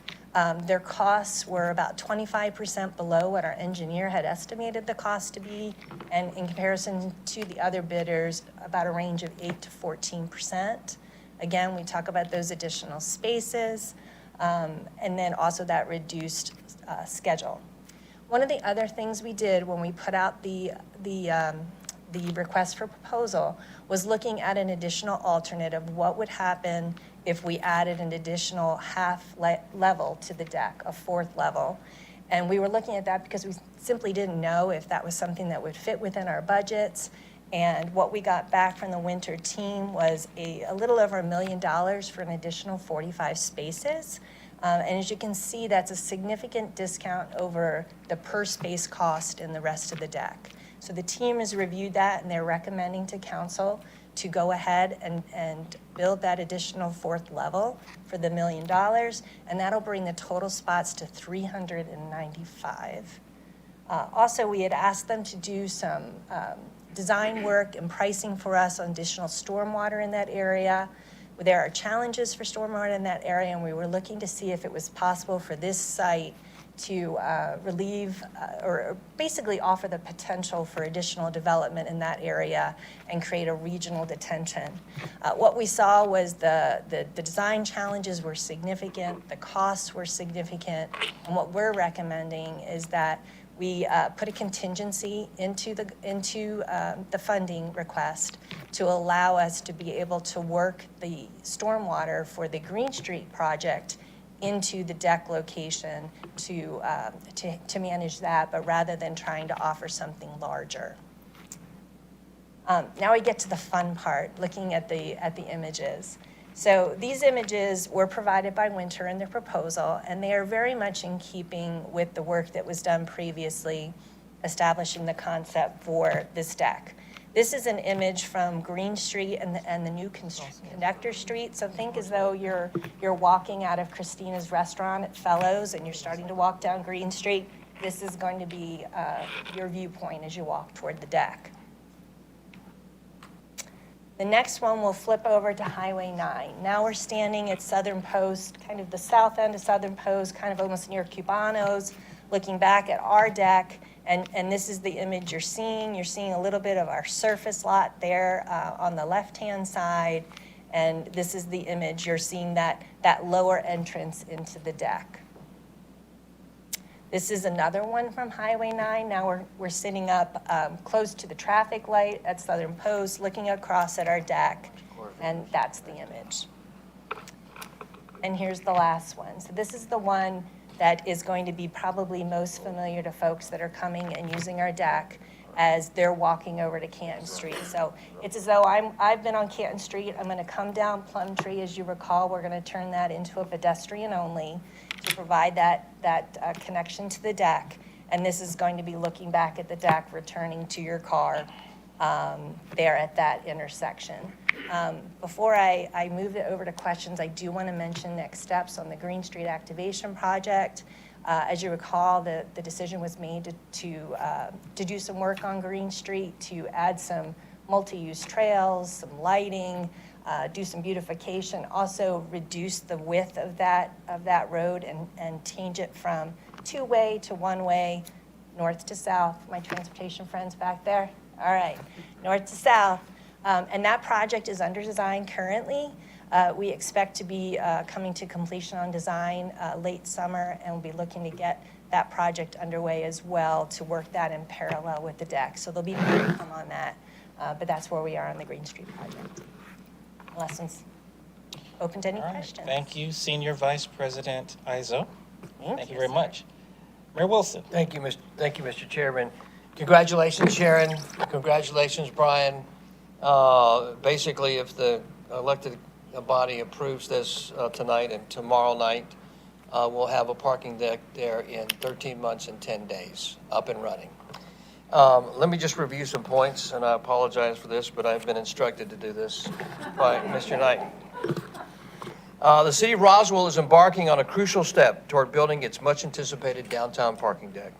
Their costs were about 25% below what our engineer had estimated the cost to be, and in comparison to the other bidders, about a range of 8 to 14%. Again, we talk about those additional spaces, and then also that reduced schedule. One of the other things we did when we put out the the request for proposal was looking at an additional alternate of what would happen if we added an additional level to the deck, a fourth level. And we were looking at that because we simply didn't know if that was something that would fit within our budgets. And what we got back from the winter team was a little over $1 million for an additional 45 spaces. And as you can see, that's a significant discount over the per space cost in the rest of the deck. So the team has reviewed that and they're recommending to council to go ahead and build that additional fourth level for the $1 million. And that'll bring the total spots to 395. Also, we had asked them to do some design work and pricing for us on additional stormwater in that area. There are challenges for stormwater in that area, and we were looking to see if it was possible for this site to relieve or basically offer the potential for additional development in that area and create a regional detention. What we saw was the design challenges were significant, the costs were significant, and what we're recommending is that we put a contingency into the funding request to allow us to be able to work the stormwater for the Green Street project into the deck location to manage that, but rather than trying to offer something larger. Now we get to the fun part, looking at the images. So these images were provided by Winter in their proposal, and they are very much in keeping with the work that was done previously, establishing the concept for this deck. This is an image from Green Street and the new connector street. So think as though you're walking out of Christina's restaurant at Fellows and you're starting to walk down Green Street. This is going to be your viewpoint as you walk toward the deck. The next one will flip over to Highway 9. Now we're standing at Southern Post, kind of the south end of Southern Post, kind of almost near Cubanos, looking back at our deck. And this is the image you're seeing. You're seeing a little bit of our surface lot there on the left-hand side. And this is the image. You're seeing that lower entrance into the deck. This is another one from Highway 9. Now we're sitting up close to the traffic light at Southern Post, looking across at our deck, and that's the image. And here's the last one. So this is the one that is going to be probably most familiar to folks that are coming and using our deck as they're walking over to Canton Street. So it's as though I've been on Canton Street. I'm going to come down Plumtree. As you recall, we're going to turn that into a pedestrian only to provide that connection to the deck. And this is going to be looking back at the deck, returning to your car there at that intersection. Before I move it over to questions, I do want to mention next steps on the Green Street activation project. As you recall, the decision was made to do some work on Green Street, to add some multi-use trails, some lighting, do some beautification, also reduce the width of that road and change it from two-way to one-way, north to south. My transportation friends back there? All right, north to south. And that project is under design currently. We expect to be coming to completion on design late summer, and we'll be looking to get that project underway as well to work that in parallel with the deck. So there'll be more to come on that, but that's where we are on the Green Street project. Lessons open to any questions. Thank you, Senior Vice President Izzo. Thank you very much. Mayor Wilson. Thank you, Mr. Chairman. Congratulations, Sharon. Congratulations, Brian. Basically, if the elected body approves this tonight and tomorrow night, we'll have a parking deck there in 13 months and 10 days, up and running. Let me just review some points, and I apologize for this, but I've been instructed to do this by Mr. Knight. The city of Roswell is embarking on a crucial step toward building its much-anticipated downtown parking deck.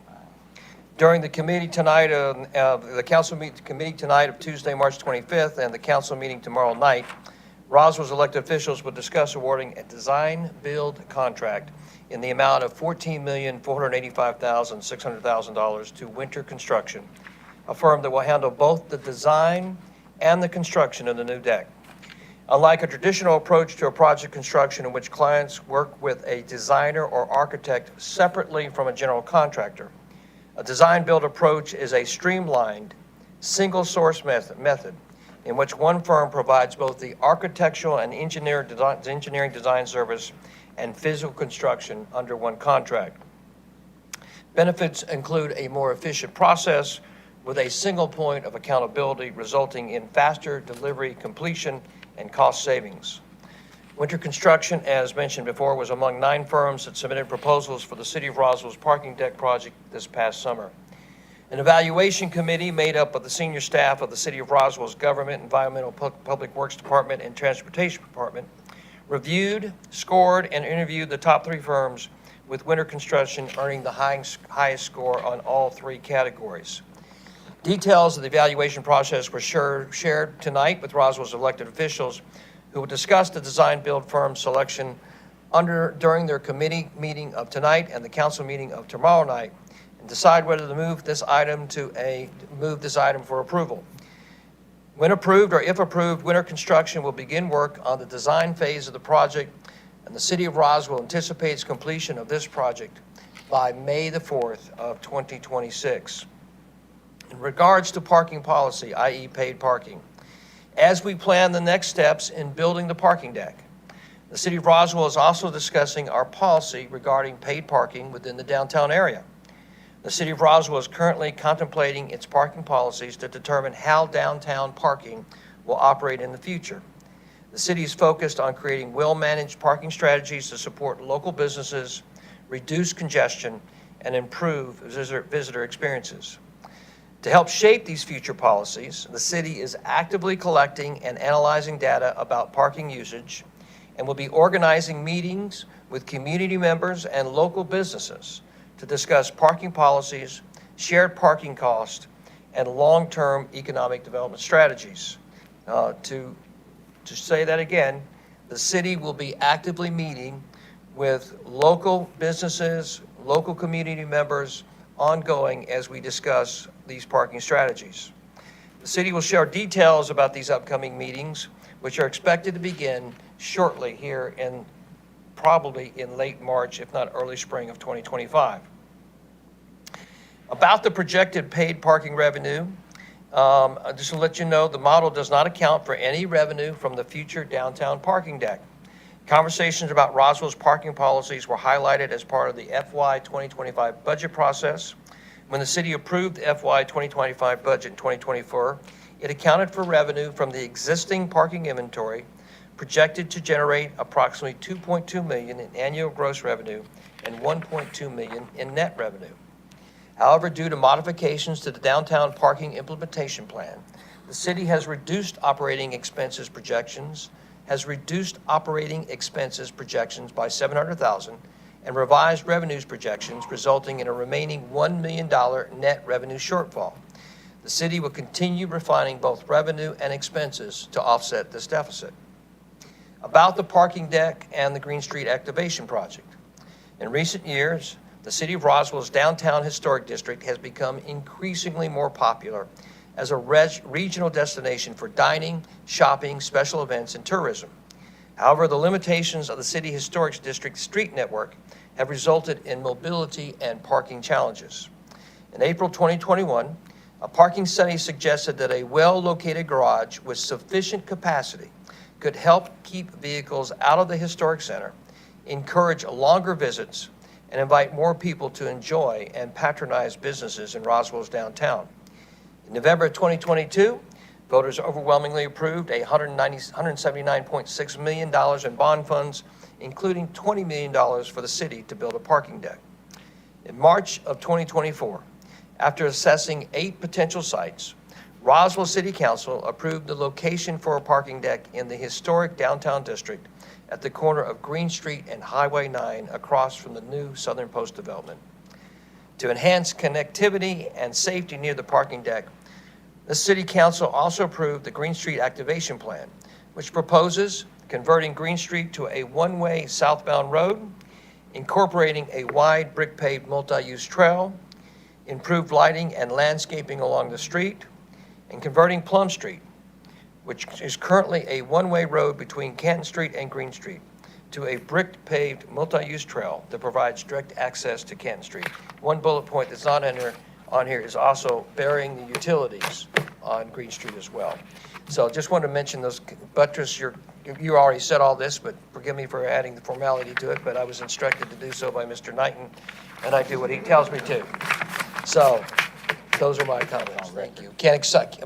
During the committee tonight, the council committee tonight of Tuesday, March 25th, and the council meeting tomorrow night, Roswell's elected officials will discuss awarding a design-build contract in the amount of $14,485,600 to Winter Construction, a firm that will handle both the design and the construction of the new deck. Unlike a traditional approach to a project construction in which clients work with a designer or architect separately from a general contractor, a design-build approach is a streamlined, single source method in which one firm provides both the architectural and engineering design service and physical construction under one contract. Benefits include a more efficient process with a single point of accountability, resulting in faster delivery, completion, and cost savings. Winter Construction, as mentioned before, was among 9 firms that submitted proposals for the City of Roswell's parking deck project this past summer. An evaluation committee made up of the senior staff of the City of Roswell's Government, Environmental, Public Works Department, and Transportation Department reviewed, scored, and interviewed the top 3 firms, with Winter Construction earning the highest score on all 3 categories. Details of the evaluation process were shared tonight with Roswell's elected officials, who will discuss the design-build firm selection during their committee meeting of tonight and the council meeting of tomorrow night, and decide whether to move this item for approval. When approved, or if approved, Winter Construction will begin work on the design phase of the project, and the City of Roswell anticipates completion of this project by May the 4th of 2026. In regards to parking policy, i.e. paid parking, as we plan the next steps in building the parking deck, the City of Roswell is also discussing our policy regarding paid parking within the downtown area. The City of Roswell is currently contemplating its parking policies to determine how downtown parking will operate in the future. The city is focused on creating well-managed parking strategies to support local businesses, reduce congestion, and improve visitor experiences. To help shape these future policies, the city is actively collecting and analyzing data about parking usage and will be organizing meetings with community members and local businesses to discuss parking policies, shared parking costs, and long-term economic development strategies. To say that again, the city will be actively meeting with local businesses, local community members, ongoing as we discuss these parking strategies. The city will share details about these upcoming meetings, which are expected to begin shortly here probably in late March, if not early spring of 2025. About the projected paid parking revenue, just to let you know, the model does not account for any revenue from the future downtown parking deck. Conversations about Roswell's parking policies were highlighted as part of the FY 2025 budget process. When the city approved the FY 2025 budget in 2024, it accounted for revenue from the existing parking inventory, projected to generate approximately $2.2 million in annual gross revenue and $1.2 million in net revenue. However, due to modifications to the downtown parking implementation plan, the city has reduced operating expenses projections by $700,000 and revised revenues projections, resulting in a remaining $1 million net revenue shortfall. The city will continue refining both revenue and expenses to offset this deficit. About the parking deck and the Green Street activation project. In recent years, the City of Roswell's downtown historic district has become increasingly more popular as a regional destination for dining, shopping, special events, and tourism. However, the limitations of the City Historic District street network have resulted in mobility and parking challenges. In April 2021, a parking study suggested that a well-located garage with sufficient capacity could help keep vehicles out of the historic center, encourage longer visits, and invite more people to enjoy and patronize businesses in Roswell's downtown. In November 2022, voters overwhelmingly approved $179.6 million in bond funds, including $20 million for the city to build a parking deck. In March of 2024, after assessing 8 potential sites, Roswell City Council approved the location for a parking deck in the historic downtown district at the corner of Green Street and Highway 9 across from the new Southern Post development. To enhance connectivity and safety near the parking deck, the City Council also approved the Green Street Activation Plan, which proposes converting Green Street to a one-way southbound road, incorporating a wide brick-paved multi-use trail, improved lighting and landscaping along the street, and converting Plum Street, which is currently a one-way road between Canton Street and Green Street, to a brick-paved multi-use trail that provides direct access to Canton Street. One bullet point that's not on here is also burying the utilities on Green Street as well. So just wanted to mention those buttress. You already said all this, but forgive me for adding the formality to it, but I was instructed to do so by Mr. Knighton, and I do what he tells me to. So those are my comments. Thank you.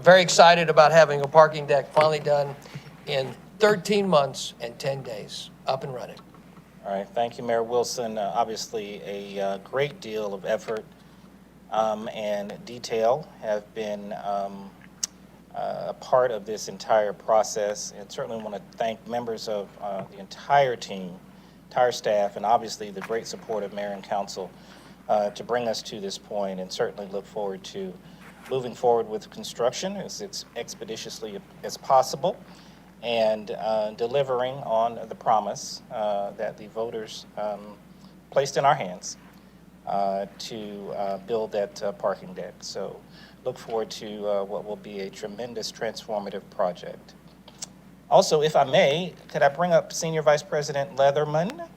Very excited about having a parking deck finally done in 13 months and 10 days, up and running. All right, thank you, Mayor Wilson. Obviously, a great deal of effort and detail have been a part of this entire process, and certainly want to thank members of the entire team, entire staff, and obviously the great support of Mayor and Council to bring us to this point, and certainly look forward to moving forward with construction as expeditiously as possible, and delivering on the promise that the voters placed in our hands to build that parking deck. So look forward to what will be a tremendous transformative project. Also, if I may, could I bring up Senior Vice President Leatherman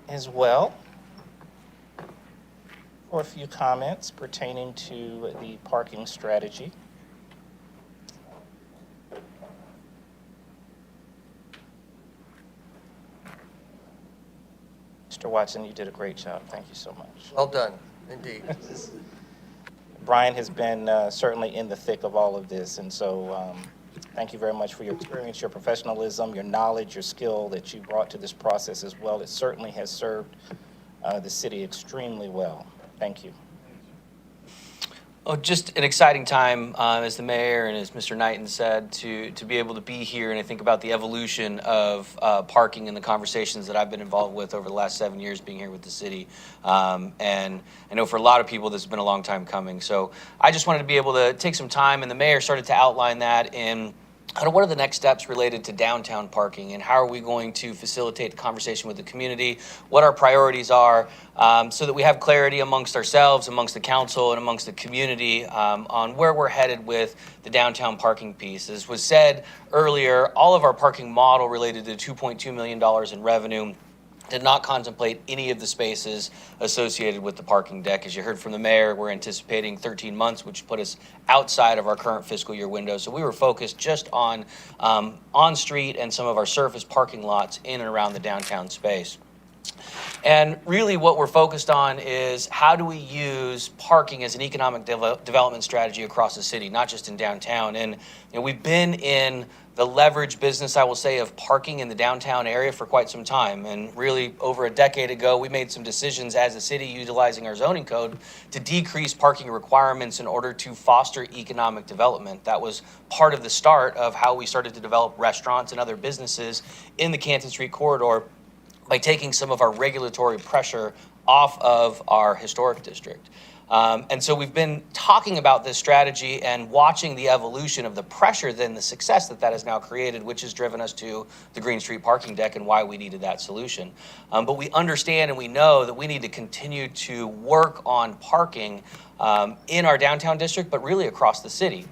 as well for a few comments pertaining to the parking strategy. Mr. Watson, you did a great job. Thank you so much. Well done, indeed. Brian has been certainly in the thick of all of this, and so thank you very much for your experience, your professionalism, your knowledge, your skill that you brought to this process as well. It certainly has served the city extremely well. Thank you. Oh, just an exciting time, as the mayor and as Mr. Knighton said, to be able to be here. And I think about the evolution of parking and the conversations that I've been involved with over the last 7 years being here with the city. And I know for a lot of people, this has been a long time coming. So I just wanted to be able to take some time, and the mayor started to outline that in what are the next steps related to downtown parking, and how are we going to facilitate the conversation with the community, what our priorities are, so that we have clarity amongst ourselves, amongst the council, and amongst the community on where we're headed with the downtown parking piece. As was said earlier, all of our parking model related to $2.2 million in revenue did not contemplate any of the spaces associated with the parking deck. As you heard from the mayor, we're anticipating 13 months, which put us outside of our current fiscal year window. So we were focused just on street and some of our surface parking lots in and around the downtown space. And really what we're focused on is how do we use parking as an economic development strategy across the city, not just in downtown. And we've been in the leverage business, I will say, of parking in the downtown area for quite some time. And really over a decade ago, we made some decisions as a city utilizing our zoning code to decrease parking requirements in order to foster economic development. That was part of the start of how we started to develop restaurants and other businesses in the Canton Street corridor by taking some of our regulatory pressure off of our historic district. And so we've been talking about this strategy and watching the evolution of the pressure, then the success that has now created, which has driven us to the Green Street parking deck and why we needed that solution. But we understand and we know that we need to continue to work on parking in our downtown district, but really across the city.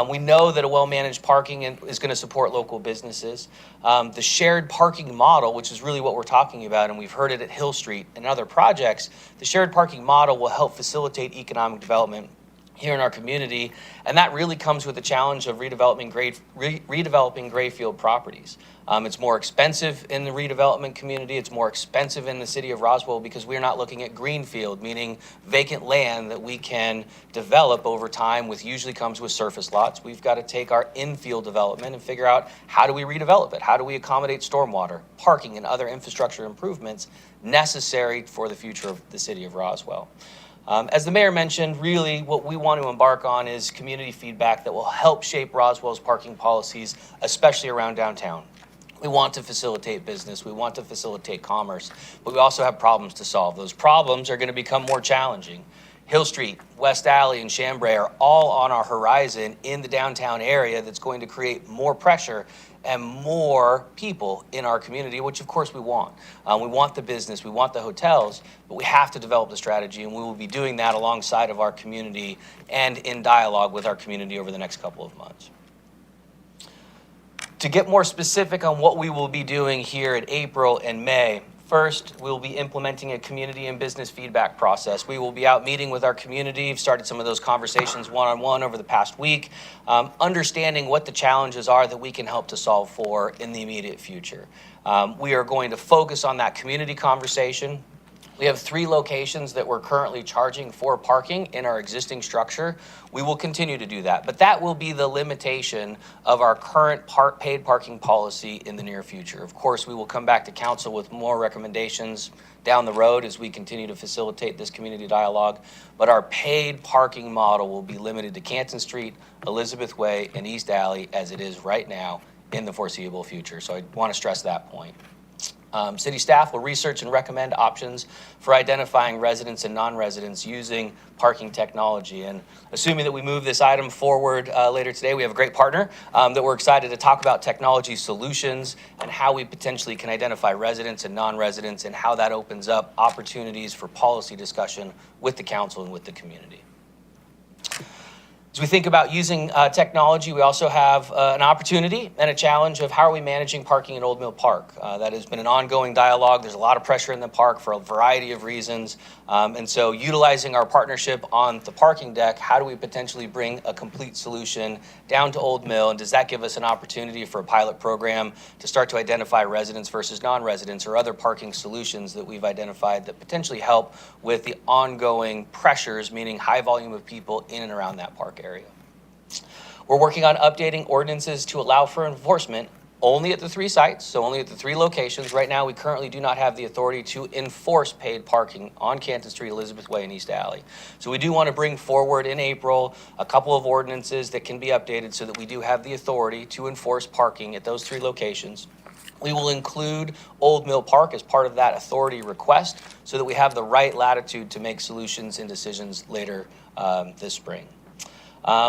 We know that a well-managed parking is going to support local businesses. The shared parking model, which is really what we're talking about, and we've heard it at Hill Street and other projects, the shared parking model will help facilitate economic development here in our community, and that really comes with the challenge of redeveloping grayfield properties. It's more expensive in the redevelopment community. It's more expensive in the city of Roswell because we're not looking at greenfield, meaning vacant land that we can develop over time, which usually comes with surface lots. We've got to take our infield development and figure out how do we redevelop it? How do we accommodate stormwater, parking, and other infrastructure improvements necessary for the future of the city of Roswell? As the mayor mentioned, really what we want to embark on is community feedback that will help shape Roswell's parking policies, especially around downtown. We want to facilitate business, we want to facilitate commerce, but we also have problems to solve. Those problems are going to become more challenging. Hill Street, West Alley, and Chambray are all on our horizon in the downtown area that's going to create more pressure and more people in our community, which of course we want. We want the business, we want the hotels, but we have to develop the strategy, and we will be doing that alongside of our community and in dialogue with our community over the next couple of months. To get more specific on what we will be doing here in April and May, First, we'll be implementing a community and business feedback process. We will be out meeting with our community. We've started some of those conversations one-on-one over the past week, understanding what the challenges are that we can help to solve for in the immediate future. We are going to focus on that community conversation. We have 3 locations that we're currently charging for parking in our existing structure. We will continue to do that, but that will be the limitation of our current paid parking policy in the near future. Of course, we will come back to council with more recommendations down the road as we continue to facilitate this community dialogue, but our paid parking model will be limited to Canton Street, Elizabeth Way, and East Alley as it is right now in the foreseeable future. So I want to stress that point. City staff will research and recommend options for identifying residents and non-residents using parking technology. And assuming that we move this item forward later today, we have a great partner that we're excited to talk about technology solutions and how we potentially can identify residents and non-residents and how that opens up opportunities for policy discussion with the council and with the community. As we think about using technology, we also have an opportunity and a challenge of how are we managing parking in Old Mill Park. That has been an ongoing dialogue. There's a lot of pressure in the park for a variety of reasons. And so utilizing our partnership on the parking deck, how do we potentially bring a complete solution down to Old Mill? And does that give us an opportunity for a pilot program to start to identify residents versus non-residents or other parking solutions that we've identified that potentially help with the ongoing pressures, meaning high volume of people in and around that park area. We're working on updating ordinances to allow for enforcement only at the 3 sites, so only at the 3 locations. Right now, we currently do not have the authority to enforce paid parking on Canton Street, Elizabeth Way, and East Alley. So we do want to bring forward in April a couple of ordinances that can be updated so that we do have the authority to enforce parking at those 3 locations. We will include Old Mill Park as part of that authority request so that we have the right latitude to make solutions and decisions later this spring.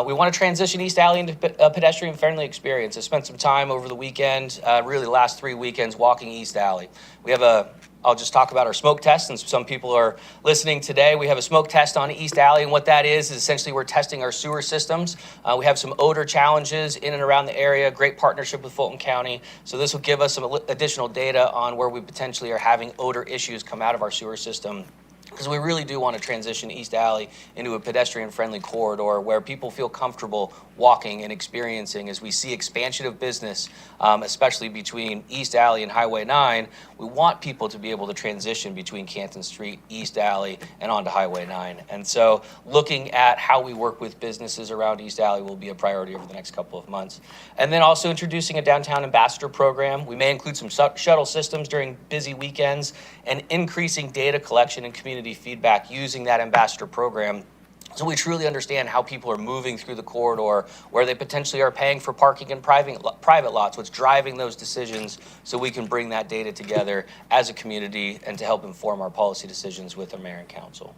We want to transition East Alley into a pedestrian-friendly experience. I spent some time over the weekend, really the last 3 weekends, walking East Alley. We have I'll just talk about our smoke test, since some people are listening today. We have a smoke test on East Alley, and what that is essentially we're testing our sewer systems. We have some odor challenges in and around the area, great partnership with Fulton County. So this will give us some additional data on where we potentially are having odor issues come out of our sewer system, because we really do want to transition East Alley into a pedestrian-friendly corridor where people feel comfortable walking and experiencing. As we see expansion of business, especially between East Alley and Highway 9, we want people to be able to transition between Canton Street, East Alley, and onto Highway 9. And so looking at how we work with businesses around East Alley will be a priority over the next couple of months. And then also introducing a downtown ambassador program. We may include some shuttle systems during busy weekends and increasing data collection and community feedback using that ambassador program, so we truly understand how people are moving through the corridor, where they potentially are paying for parking in private lots, what's driving those decisions, so we can bring that data together as a community and to help inform our policy decisions with our mayor and council.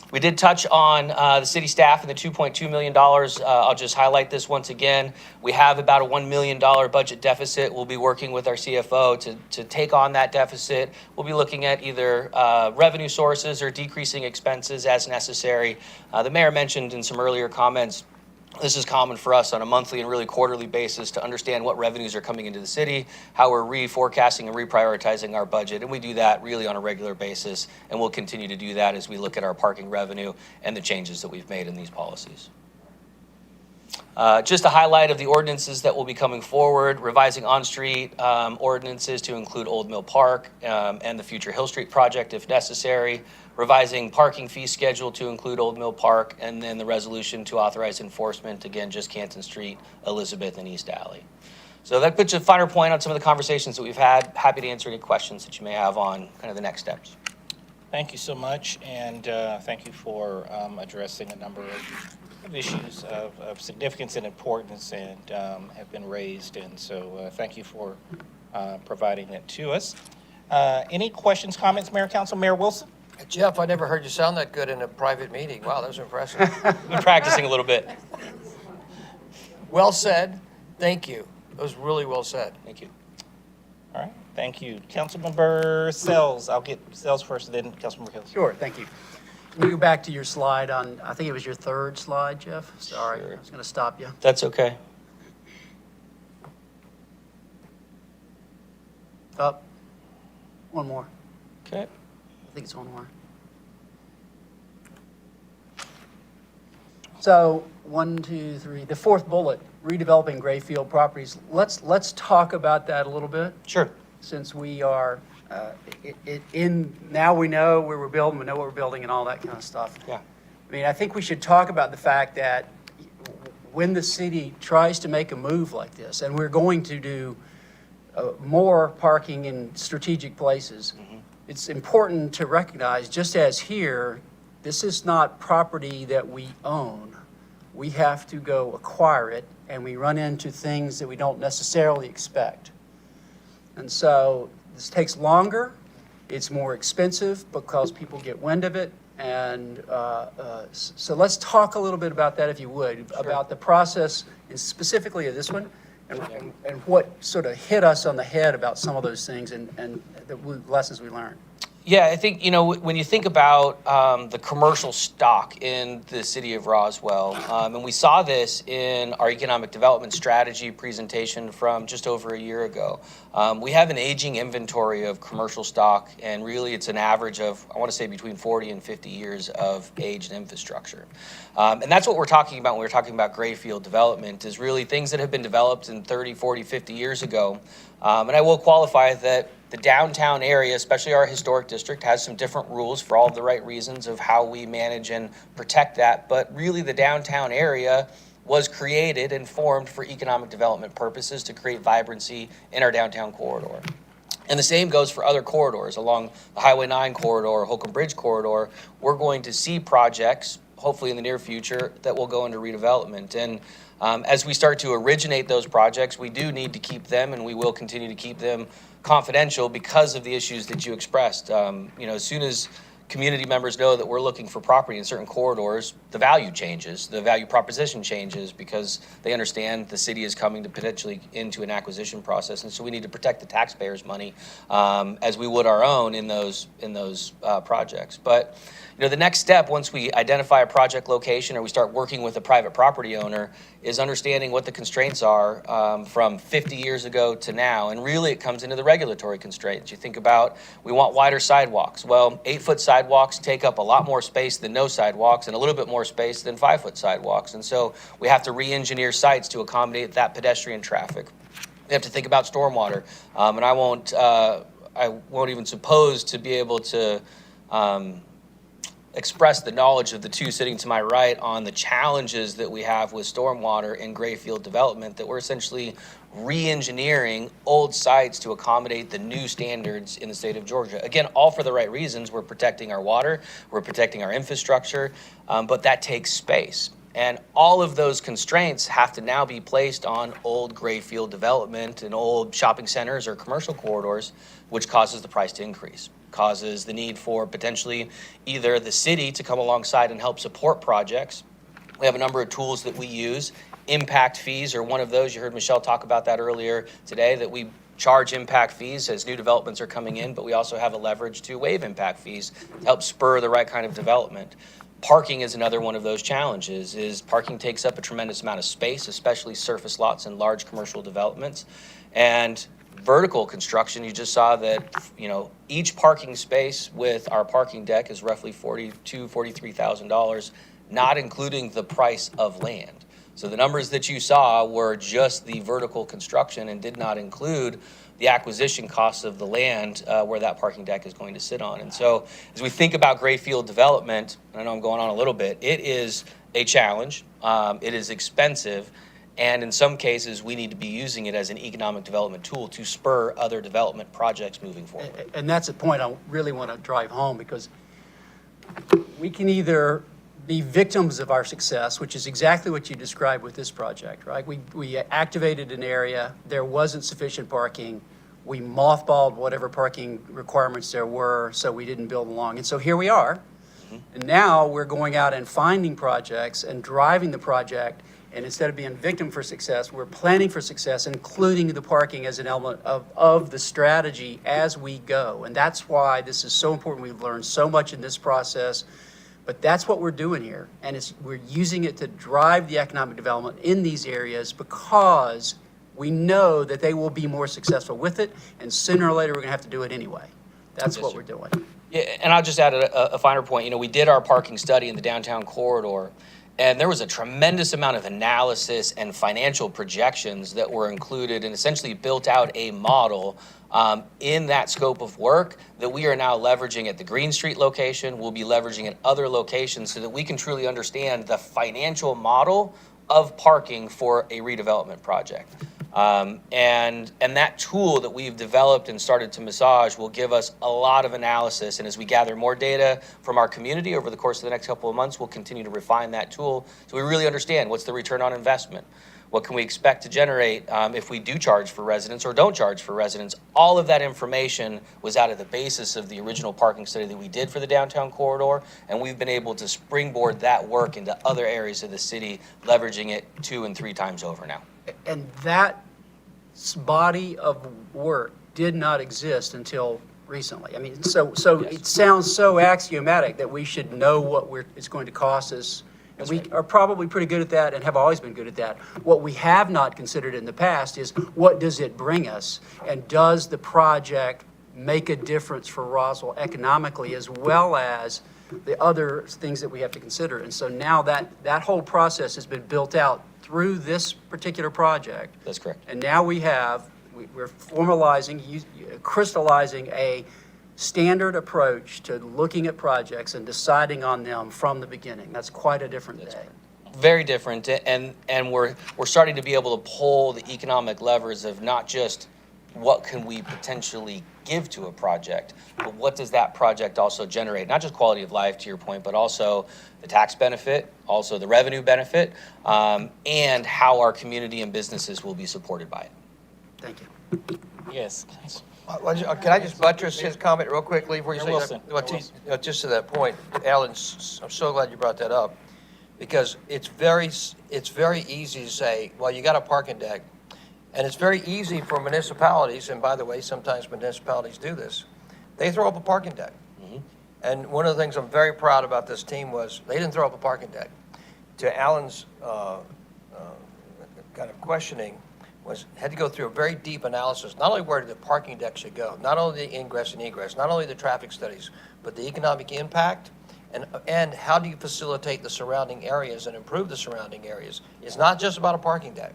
We did touch on the city staff and the $2.2 million. I'll just highlight this once again. We have about a $1 million budget deficit. We'll be working with our CFO to take on that deficit. We'll be looking at either revenue sources or decreasing expenses as necessary. The mayor mentioned in some earlier comments, this is common for us on a monthly and really quarterly basis to understand what revenues are coming into the city, how we're reforecasting and reprioritizing our budget. And we do that really on a regular basis. And we'll continue to do that as we look at our parking revenue and the changes that we've made in these policies. Just a highlight of the ordinances that will be coming forward: revising on-street ordinances to include Old Mill Park and the future Hill Street project if necessary, revising parking fee schedule to include Old Mill Park, and then the resolution to authorize enforcement, again, just Canton Street, Elizabeth, and East Alley. So that puts a finer point on some of the conversations that we've had. Happy to answer any questions that you may have on kind of the next steps. Thank you so much, and thank you for addressing a number of issues of significance and importance and have been raised, and so thank you for providing it to us. Any questions, comments, Mayor, Council? Mayor Wilson? Jeff, I never heard you sound that good in a private meeting. Wow, that was impressive. Been practicing a little bit. Well said. Thank you. That was really well said. Thank you. All right, thank you. Councilmember Sells. I'll get Sells first, then Councilmember Hills. Sure, thank you. Can you go back to your slide on, I think it was your 3rd slide, Jeff? Sorry, Sure. I was going to stop you. That's okay. Up. One more. Okay. I think it's one more. So, 1, 2, 3, the fourth bullet, redeveloping Grayfield properties. Let's talk about that a little bit. Sure. Since we are now we know where we're building, we know what we're building and all that kind of stuff. Yeah. I mean, I think we should talk about the fact that when the city tries to make a move like this, and we're going to do more parking in strategic places, it's important to recognize, just as here, this is not property that we own. We have to go acquire it, and we run into things that we don't necessarily expect. And so this takes longer, it's more expensive because people get wind of it. And so let's talk a little bit about that, if you would, about the process, and specifically of this one, and what sort of hit us on the head about some of those things and the lessons we learned. Yeah, I think, when you think about the commercial stock in the city of Roswell, and we saw this in our economic development strategy presentation from just over a year ago, we have an aging inventory of commercial stock, and really it's an average of, I want to say, between 40 and 50 years of aged infrastructure. And that's what we're talking about when we're talking about Grayfield development, is really things that have been developed in 30, 40, 50 years ago. And I will qualify that the downtown area, especially our historic district, has some different rules for all of the right reasons of how we manage and protect that. But really, the downtown area was created and formed for economic development purposes to create vibrancy in our downtown corridor. And the same goes for other corridors. Along the Highway 9 corridor, Holcomb Bridge corridor, we're going to see projects, hopefully in the near future, that will go into redevelopment. And as we start to originate those projects, we do need to keep them, and we will continue to keep them confidential because of the issues that you expressed. As soon as community members know that we're looking for property in certain corridors, the value changes, the value proposition changes, because they understand the city is coming to potentially into an acquisition process, and so we need to protect the taxpayers' money as we would our own in those projects. But the next step, once we identify a project location or we start working with a private property owner, is understanding what the constraints are from 50 years ago to now. And really it comes into the regulatory constraints. You think about, we want wider sidewalks. Well, 8-foot sidewalks take up a lot more space than no sidewalks, and a little bit more space than 5-foot sidewalks. And so we have to re-engineer sites to accommodate that pedestrian traffic. We have to think about stormwater. And I won't even suppose to be able to express the knowledge of the two sitting to my right on the challenges that we have with stormwater in Grayfield development, that we're essentially re-engineering old sites to accommodate the new standards in the state of Georgia. Again, all for the right reasons. We're protecting our water, we're protecting our infrastructure, but that takes space. And all of those constraints have to now be placed on old Grayfield development and old shopping centers or commercial corridors, which causes the price to increase, causes the need for potentially either the city to come alongside and help support projects. We have a number of tools that we use. Impact fees are one of those. You heard Michelle talk about that earlier today, that we charge impact fees as new developments are coming in, but we also have a leverage to waive impact fees to help spur the right kind of development. Parking is another one of those challenges. Parking takes up a tremendous amount of space, especially surface lots and large commercial developments. And vertical construction, you just saw that, each parking space with our parking deck is roughly $42,000, $43,000, not including the price of land. So the numbers that you saw were just the vertical construction and did not include the acquisition costs of the land where that parking deck is going to sit on. And so as we think about Grayfield development, and I know I'm going on a little bit, it is a challenge, it is expensive, and in some cases we need to be using it as an economic development tool to spur other development projects moving forward. And that's a point I really want to drive home, because we can either be victims of our success, which is exactly what you described with this project, right? We activated an area, there wasn't sufficient parking, we mothballed whatever parking requirements there were, so we didn't build along. And so here we are, and now we're going out and finding projects and driving the project, and instead of being victim for success, we're planning for success, including the parking as an element of the strategy as we go. And that's why this is so important. We've learned so much in this process. But that's what we're doing here, and we're using it to drive the economic development in these areas, because we know that they will be more successful with it, and sooner or later we're going to have to do it anyway. That's Yes, what sir. we're doing. Yeah, and I'll just add a finer point. You know, we did our parking study in the downtown corridor, and there was a tremendous amount of analysis and financial projections that were included and essentially built out a model in that scope of work that we are now leveraging at the Green Street location. We'll be leveraging at other locations so that we can truly understand the financial model of parking for a redevelopment project. And that tool that we've developed and started to massage will give us a lot of analysis. And as we gather more data from our community over the course of the next couple of months, we'll continue to refine that tool so we really understand what's the return on investment. What can we expect to generate if we do charge for residents or don't charge for residents? All of that information was out of the basis of the original parking study that we did for the downtown corridor, and we've been able to springboard that work into other areas of the city, leveraging it 2 and 3 times over now. And that body of work did not exist until recently. I mean, so it sounds so axiomatic that we should know what it's going to cost us. And we are probably pretty good at that and have always been good at that. What we have not considered in the past is what does it bring us? And does the project make a difference for Roswell economically as well as the other things that we have to consider? And so now that whole process has been built out through this particular project. That's correct. And now we're formalizing, crystallizing a standard approach to looking at projects and deciding on them from the beginning. That's quite a different day. Very different, and we're starting to be able to pull the economic levers of not just what can we potentially give to a project, but what does that project also generate? Not just quality of life, to your point, but also the tax benefit, also the revenue benefit, and how our community and businesses will be supported by it. Thank you. Yes. Can I just buttress his comment real quickly before you say Wilson. that? Just to that point, Alan, I'm so glad you brought that up, because it's very easy to say, well, you got a parking deck, and it's very easy for municipalities, and by the way, sometimes municipalities do this, they throw up a parking deck. And one of the things I'm very proud about this team was they didn't throw up a parking deck. To Alan's kind of questioning, had to go through a very deep analysis, not only where the parking deck should go, not only the ingress and egress, not only the traffic studies, but the economic impact and how do you facilitate the surrounding areas and improve the surrounding areas. It's not just about a parking deck.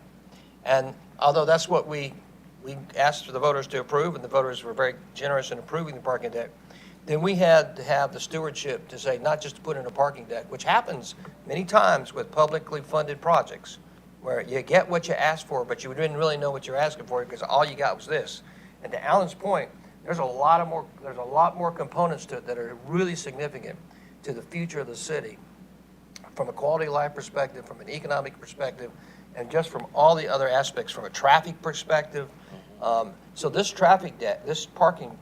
And although that's what we asked for the voters to approve, and the voters were very generous in approving the parking deck, then we had to have the stewardship to say, not just to put in a parking deck, which happens many times with publicly funded projects, where you get what you asked for, but you didn't really know what you're asking for because all you got was this. And to Alan's point, there's a lot more components to it that are really significant to the future of the city, from a quality of life perspective, from an economic perspective, and just from all the other aspects, from a traffic perspective. So this traffic deck, this parking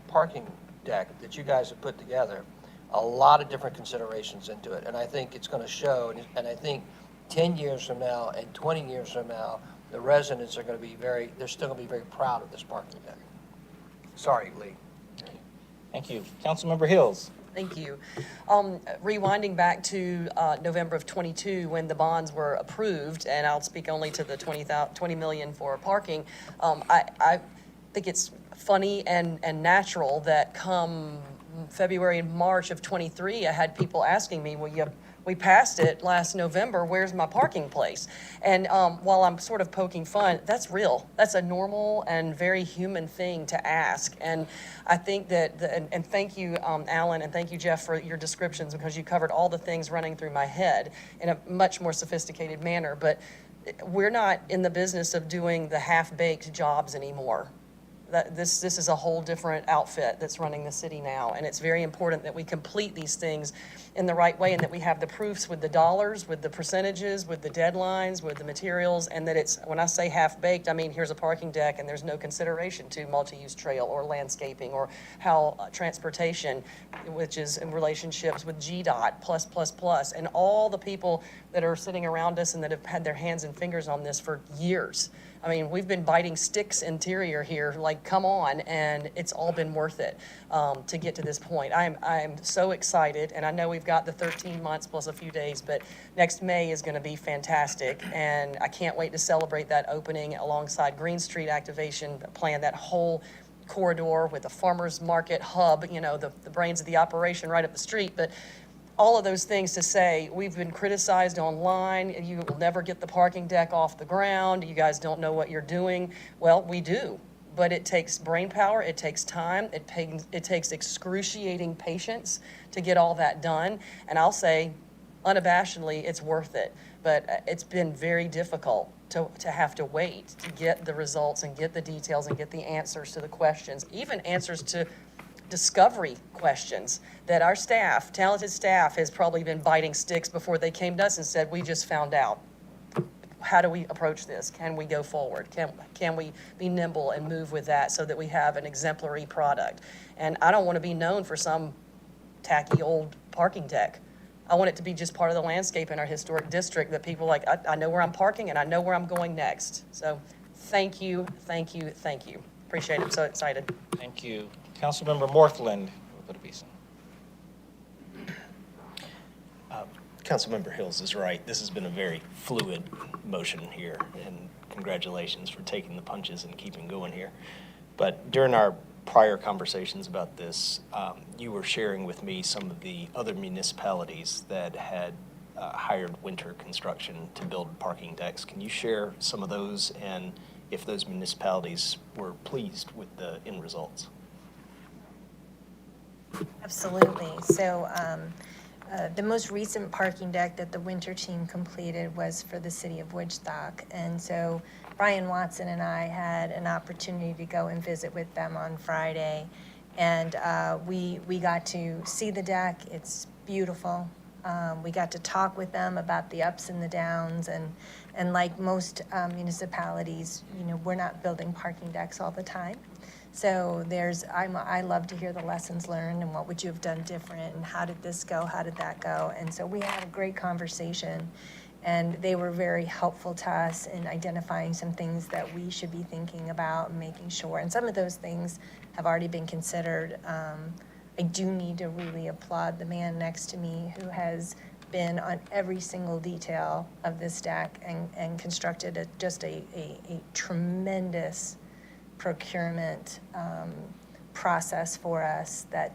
deck that you guys have put together, a lot of different considerations into it, and I think it's going to show. And I think 10 years from now and 20 years from now, the residents are going to be they're still going to be very proud of this parking deck. Sorry, Lee. Thank you. Councilmember Hills. Thank you. Rewinding back to November of '22 when the bonds were approved, and I'll speak only to the 20 million for parking, I think it's funny and natural that come February and March of '23, I had people asking me, well, we passed it last November, where's my parking place? And while I'm sort of poking fun, that's real. That's a normal and very human thing to ask. And I think that, and thank you, Alan, and thank you, Jeff, for your descriptions, because you covered all the things running through my head in a much more sophisticated manner. But we're not in the business of doing the half-baked jobs anymore. This is a whole different outfit that's running the city now, and it's very important that we complete these things in the right way, and that we have the proofs with the dollars, with the percentages, with the deadlines, with the materials, and that it's, when I say half-baked, I mean here's a parking deck and there's no consideration to multi-use trail or landscaping or how transportation, which is in relationships with GDOT, and all the people that are sitting around us and that have had their hands and fingers on this for years. I mean, we've been biting sticks interior here, like, come on, and it's all been worth it to get to this point. I'm so excited, and I know we've got the 13 months plus a few days, but next May is going to be fantastic, and I can't wait to celebrate that opening alongside Green Street activation plan, that whole corridor with a farmer's market hub, you know, the brains of the operation right up the street. But all of those things to say, we've been criticized online, you will never get the parking deck off the ground, you guys don't know what you're doing. Well, we do, but it takes brain power, it takes time, it takes excruciating patience to get all that done. And I'll say, unabashedly, it's worth it. But it's been very difficult to have to wait to get the results and get the details and get the answers to the questions, even answers to discovery questions that our staff, talented staff, has probably been biting sticks before they came to us and said, we just found out. How do we approach this? Can we go forward? Can we be nimble and move with that so that we have an exemplary product? And I don't want to be known for some tacky old parking deck. I want it to be just part of the landscape in our historic district that people like, I know where I'm parking and I know where I'm going next. So thank you, thank you, thank you. Appreciate it, I'm so excited. Thank you. Councilmember Morthland. Councilmember Hills is right. This has been a very fluid motion here, and congratulations for taking the punches and keeping going here. But during our prior conversations about this, you were sharing with me some of the other municipalities that had hired winter construction to build parking decks. Can you share some of those and if those municipalities were pleased with the end results? Absolutely. So the most recent parking deck that the winter team completed was for the city of Woodstock. And so Brian Watson and I had an opportunity to go and visit with them on Friday. And we got to see the deck. It's beautiful. We got to talk with them about the ups and the downs. And like most municipalities, you know, we're not building parking decks all the time. So I love to hear the lessons learned and what would you have done different and how did this go, how did that go? And so we had a great conversation and they were very helpful to us in identifying some things that we should be thinking about and making sure. And some of those things have already been considered. I do need to really applaud the man next to me who has been on every single detail of this deck and constructed just a tremendous procurement process for us that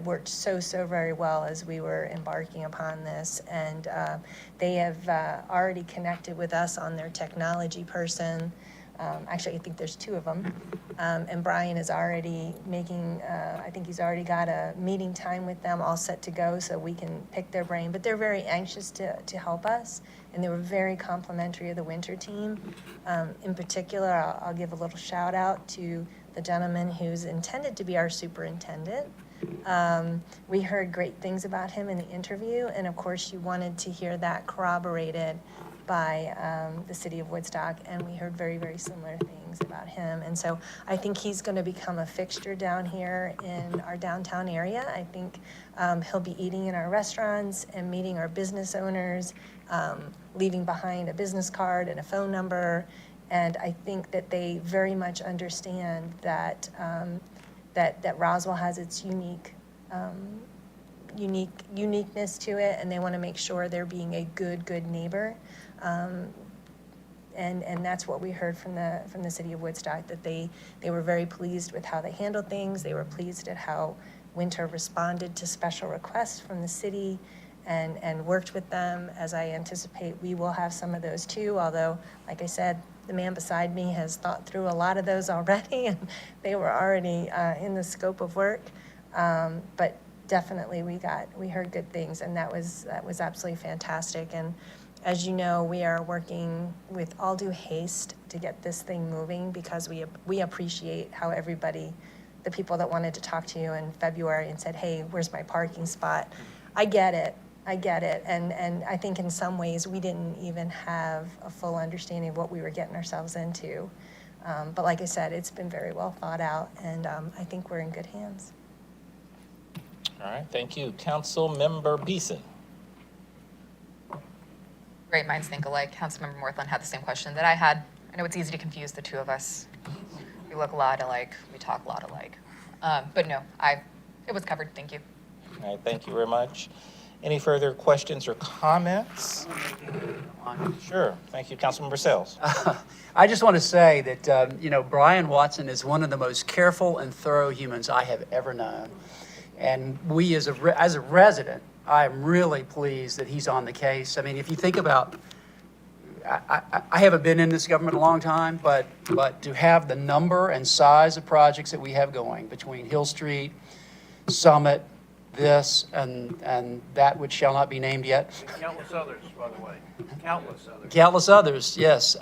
worked so very well as we were embarking upon this. And they have already connected with us on their technology person. Actually, I think there's two of them. And Brian is already making, I think he's already got a meeting time with them all set to go so we can pick their brain. But they're very anxious to help us. And they were very complimentary of the winter team. In particular, I'll give a little shout out to the gentleman who's intended to be our superintendent. We heard great things about him in the interview. And of course, you wanted to hear that corroborated by the city of Woodstock, and we heard very similar things about him. And so I think he's going to become a fixture down here in our downtown area. I think he'll be eating in our restaurants and meeting our business owners, leaving behind a business card and a phone number. And I think that they very much understand that that Roswell has its uniqueness to it, and they want to make sure they're being a good neighbor. And that's what we heard from the city of Woodstock, that they were very pleased with how they handled things. They were pleased at how Winter responded to special requests from the city and worked with them. As I anticipate, we will have some of those too, although, like I said, the man beside me has thought through a lot of those already, and they were already in the scope of work. But definitely we heard good things, and that was absolutely fantastic. And as you know, we are working with all due haste to get this thing moving because we appreciate how everybody, the people that wanted to talk to you in February and said, hey, where's my parking spot? I get it. And I think in some ways we didn't even have a full understanding of what we were getting ourselves into. But like I said, it's been very well thought out, and I think we're in good hands. All right, thank you. Councilmember Beeson. Great minds think alike. Councilmember Morthland had the same question that I had. I know it's easy to confuse the two of us. We look a lot alike. We talk a lot alike. But no, it was covered. Thank you. All right, thank you very much. Any further questions or comments? Sure. Thank you, Councilmember Sells. I just want to say that, Brian Watson is one of the most careful and thorough humans I have ever known. And we, as a resident, I am really pleased that he's on the case. I mean, if you think about, I haven't been in this government a long time, but to have the number and size of projects that we have going between Hill Street, Summit, this, and that which shall not be named yet. Countless others, by the way. Countless others. Countless others, yes.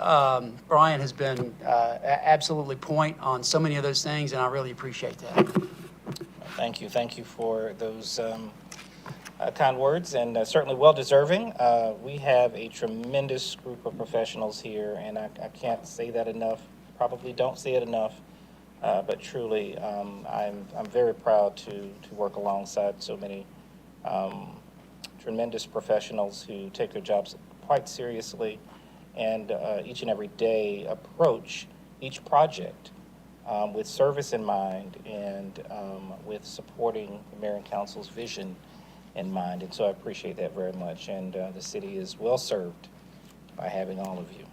Brian has been absolutely point on so many of those things, and I really appreciate that. Thank you. Thank you for those kind words, and certainly well-deserving. We have a tremendous group of professionals here, and I can't say that enough, probably don't say it enough, but truly, I'm very proud to work alongside so many tremendous professionals who take their jobs quite seriously and each and every day approach each project with service in mind and with supporting the mayor and council's vision in mind. And so I appreciate that very much. And the city is well served by having all of you.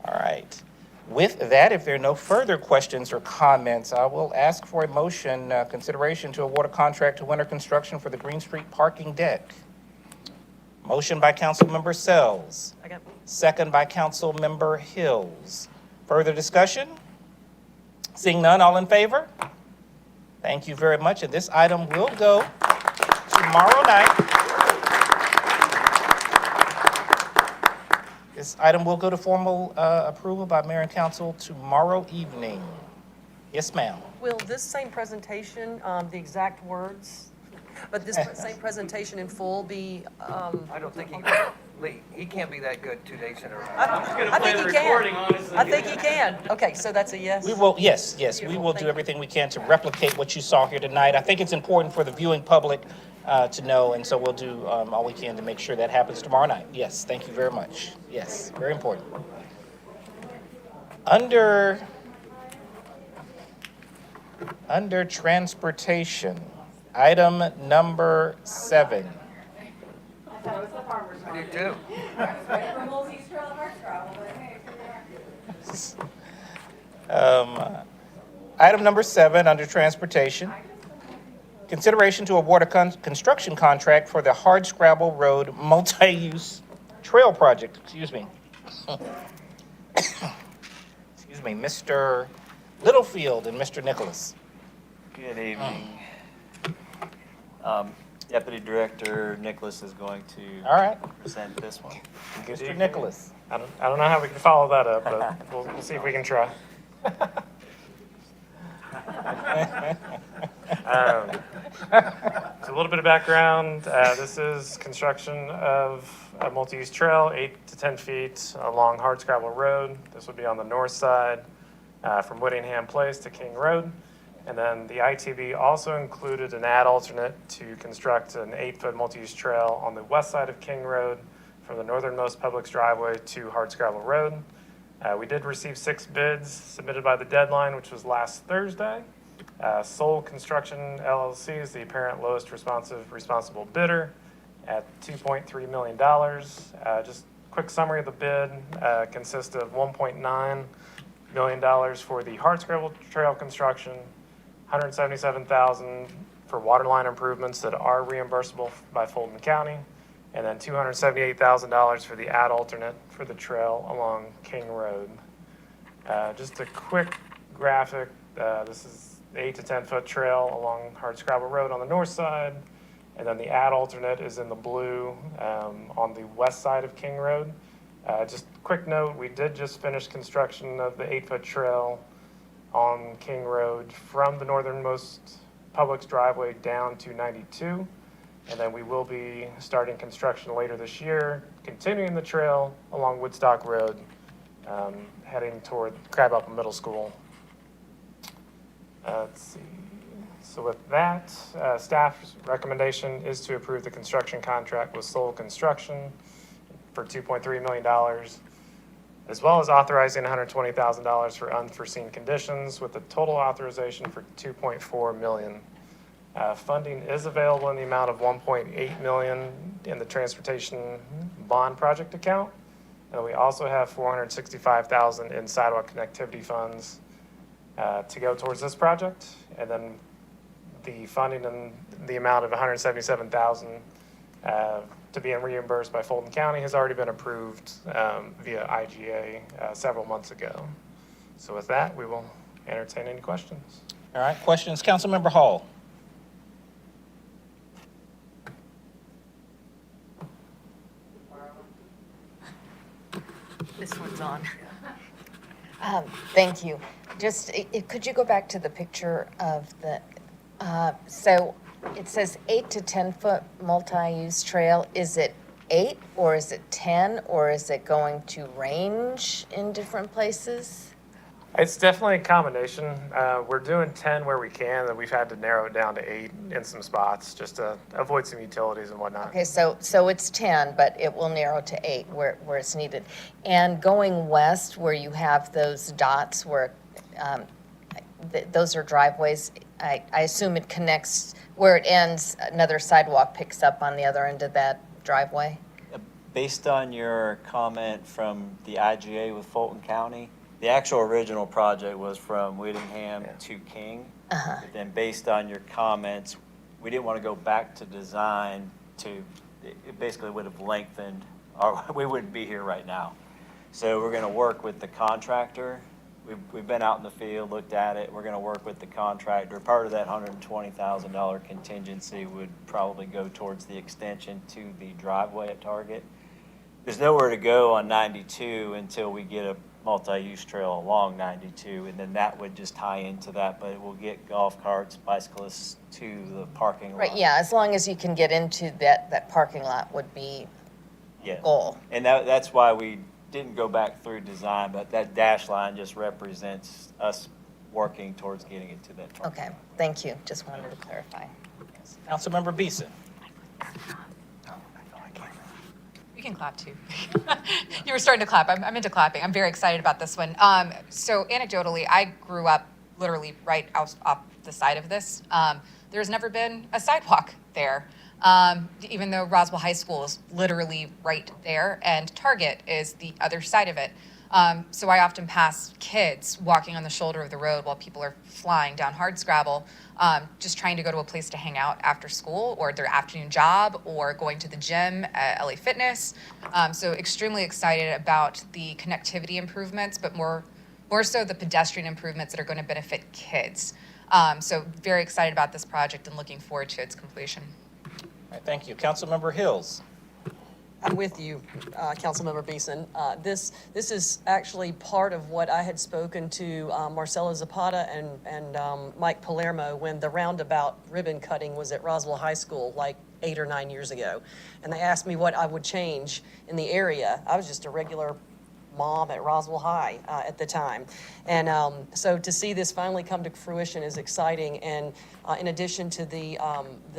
All right. With that, if there are no further questions or comments, I will ask for a motion, consideration to award a contract to Winter Construction for the Green Street parking deck. Motion by Councilmember Sells. Second by Councilmember Hills. Further discussion? Seeing none, all in favor? Thank you very much. And this item will go tomorrow night. This item will go to formal approval by mayor and council tomorrow evening. Yes, ma'am. Will this same presentation, the exact words, but this same presentation in full be? I don't think he can. Lee, he can't be that good 2 days in a row. I think he can. I think he can. Okay, so that's a yes? We will, yes, we will do everything we can to replicate what you saw here tonight. I think it's important for the viewing public to know, and so we'll do all we can to make sure that happens tomorrow night. Yes, thank you very much. Yes, very important. Under transportation, item number 7. I thought it was the farmer's I do market. too. Right from Mulsey's Trail to Hartscrabble, but hey, here we are. Item number 7, under transportation. Consideration to award a construction contract for the Hardscrabble Road multi-use trail project. Excuse me. Excuse me, Mr. Littlefield and Mr. Nicholas. Good evening. Deputy Director Nicholas is going to All right. present this one. Mr. Nicholas. I don't know how we can follow that up, but we'll see if we can try. So a little bit of background. This is construction of a multi-use trail, 8 to 10 feet along Hardscrabble Road. This would be on the north side from Whittingham Place to King Road. And then the ITB also included an ad alternate to construct an 8-foot multi-use trail on the west side of King Road from the northernmost Publix driveway to Hardscrabble Road. We did receive 6 bids submitted by the deadline, which was last Thursday. Soul Construction LLC is the apparent lowest responsible bidder at $2.3 million. Just quick summary of the bid consists of $1.9 million for the Hardscrabble Trail construction, $177,000 for waterline improvements that are reimbursable by Fulton County, and then $278,000 for the ad alternate for the trail along King Road. Just a quick graphic. This is the 8 to 10 foot trail along Hardscrabble Road on the north side, and then the ad alternate is in the blue on the west side of King Road. Just quick note, we did just finish construction of the 8-foot trail on King Road from the northernmost Publix driveway down to 92. And then we will be starting construction later this year, continuing the trail along Woodstock Road, heading toward Crab Apple Middle School. Let's see. So with that, staff's recommendation is to approve the construction contract with Soul Construction for $2.3 million, as well as authorizing $120,000 for unforeseen conditions with a total authorization for $2.4 million. Funding is available in the amount of $1.8 million in the transportation bond project account. And we also have $465,000 in sidewalk connectivity funds to go towards this project. And then the funding in the amount of $177,000 to be reimbursed by Fulton County has already been approved via IGA several months ago. So with that, we will entertain any questions. All right, questions, Councilmember Hall. This one's on. Thank you. Just, could you go back to the picture of the, so it says 8 to 10 foot multi-use trail. Is it 8 or is it 10 or is it going to range in different places? It's definitely a combination. We're doing 10 where we can, and we've had to narrow it down to 8 in some spots just to avoid some utilities and whatnot. Okay, so it's 10, but it will narrow to 8 where it's needed. And going west where you have those dots where, those are driveways, I assume it connects, where it ends, another sidewalk picks up on the other end of that driveway? Based on your comment from the IGA with Fulton County, the actual original project was from Whittingham to King. But then based on your comments, we didn't want to go back to design it basically would have lengthened, or we wouldn't be here right now. So we're going to work with the contractor. We've been out in the field, looked at it. We're going to work with the contractor. Part of that $120,000 contingency would probably go towards the extension to the driveway at Target. There's nowhere to go on 92 until we get a multi-use trail along 92, and then that would just tie into that, but it will get golf carts, bicyclists to the parking lot. Right, yeah, as long as you can get into that parking lot would be goal. And that's why we didn't go back through design, but that dash line just represents us working towards getting it to that parking lot. Okay, thank you, just wanted to clarify. Councilmember Beeson. You can clap too. You were starting to clap. I'm into clapping. I'm very excited about this one. So anecdotally, I grew up literally right off the side of this. There's never been a sidewalk there, even though Roswell High School is literally right there and Target is the other side of it. So I often pass kids walking on the shoulder of the road while people are flying down hardscrabble, just trying to go to a place to hang out after school or their afternoon job or going to the gym at LA Fitness. So extremely excited about the connectivity improvements, but more so the pedestrian improvements that are going to benefit kids. So very excited about this project and looking forward to its completion. All right, thank you. Councilmember Hills. I'm with you, Councilmember Beeson. This is actually part of what I had spoken to Marcelo Zapata and Mike Palermo when the roundabout ribbon cutting was at Roswell High School like 8 or 9 years ago. And they asked me what I would change in the area. I was just a regular mom at Roswell High at the time. And so to see this finally come to fruition is exciting. And in addition to the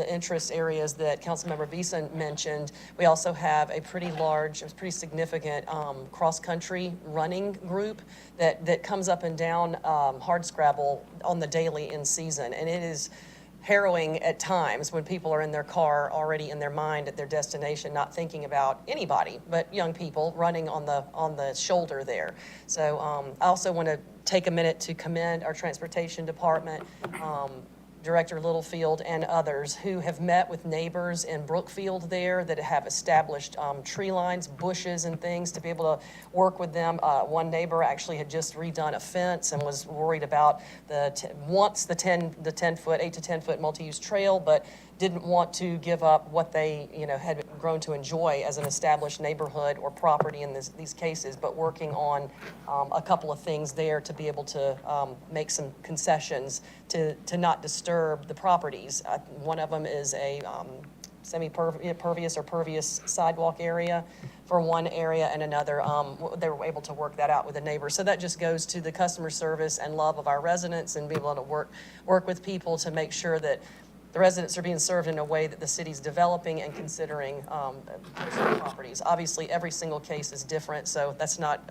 interest areas that Councilmember Beeson mentioned, we also have a pretty large, pretty significant cross-country running group that comes up and down hardscrabble on the daily in season. And it is harrowing at times when people are in their car already in their mind at their destination, not thinking about anybody but young people running on the shoulder there. So I also want to take a minute to commend our transportation department, Director Littlefield and others who have met with neighbors in Brookfield there that have established tree lines, bushes and things to be able to work with them. One neighbor actually had just redone a fence and was worried about the 10 foot, 8 to 10 foot multi-use trail, but didn't want to give up what they had grown to enjoy as an established neighborhood or property in these cases, but working on a couple of things there to be able to make some concessions to not disturb the properties. One of them is a semi-pervious or pervious sidewalk area for one area, and another, they were able to work that out with a neighbor. So that just goes to the customer service and love of our residents and be able to work with people to make sure that the residents are being served in a way that the city's developing and considering personal properties. Obviously, every single case is different, so that's not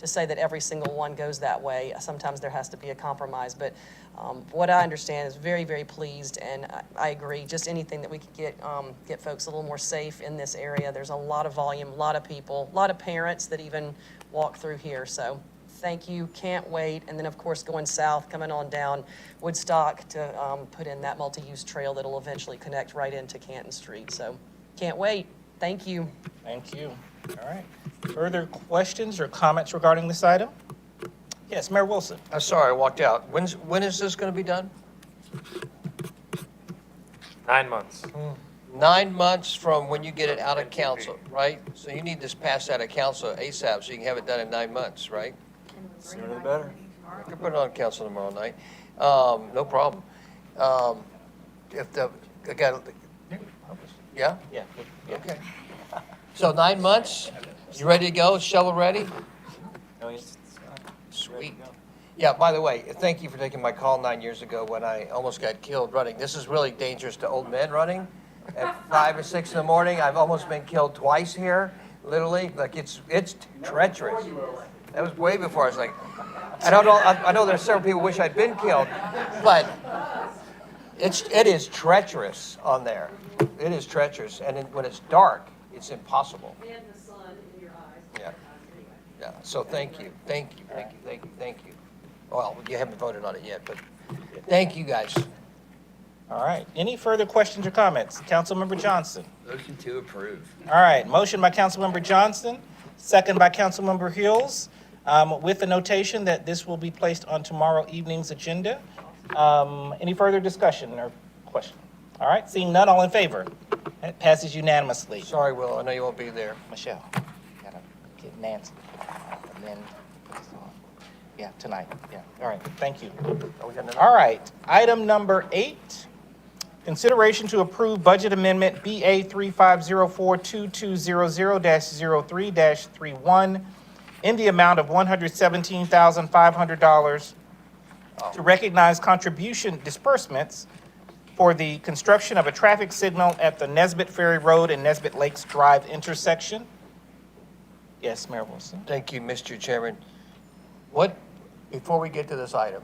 to say that every single one goes that way. Sometimes there has to be a compromise, but what I understand is very, very pleased, and I agree, just anything that we could get folks a little more safe in this area. There's a lot of volume, a lot of people, a lot of parents that even walk through here, so thank you, can't wait. And then, of course, going south, coming on down Woodstock to put in that multi-use trail that'll eventually connect right into Canton Street, so can't wait. Thank you. Thank you. All right. Further questions or comments regarding this item? Yes, Mayor Wilson. I'm sorry, I walked out. When is this going to be done? 9 months. 9 months from when you get it out of council, right? So you need this passed out of council ASAP so you can have it done in 9 months, right? Sooner the better. I can put it on council tomorrow night. No problem. If the, again, yeah? Yeah. Okay. So 9 months, you ready to go, shovel ready? No, it's- Sweet. Yeah, by the way, thank you for taking my call 9 years ago when I almost got killed running. This is really dangerous to old men running. At 5 or 6 in the morning, I've almost been killed twice here, literally. Like, it's treacherous. That was way before I was like, I know there's several people who wish I'd been killed, but it is treacherous on there. It is treacherous, and when it's dark, it's impossible. And the sun in your eyes. Yeah. Yeah, so thank you. Well, you haven't voted on it yet, but thank you, guys. All right. Any further questions or comments? Councilmember Johnson. Motion to approve. All right. Motion by Councilmember Johnson, second by Councilmember Hills, with the notation that this will be placed on tomorrow evening's agenda. Any further discussion or question? All right. Seeing none, all in favor? It passes unanimously. Sorry, Will, I know you won't be there. Michelle, gotta get Nancy, and then put this on. Yeah, tonight. Yeah. All right. Thank you. Oh, we got another- All right. Item number 8. Consideration to approve budget amendment BA 35042200-03-31 in the amount of $117,500 to recognize contribution disbursements for the construction of a traffic signal at the Nesbit Ferry Road and Nesbit Lakes Drive intersection. Yes, Mayor Wilson. Thank you, Mr. Chairman. Before we get to this item,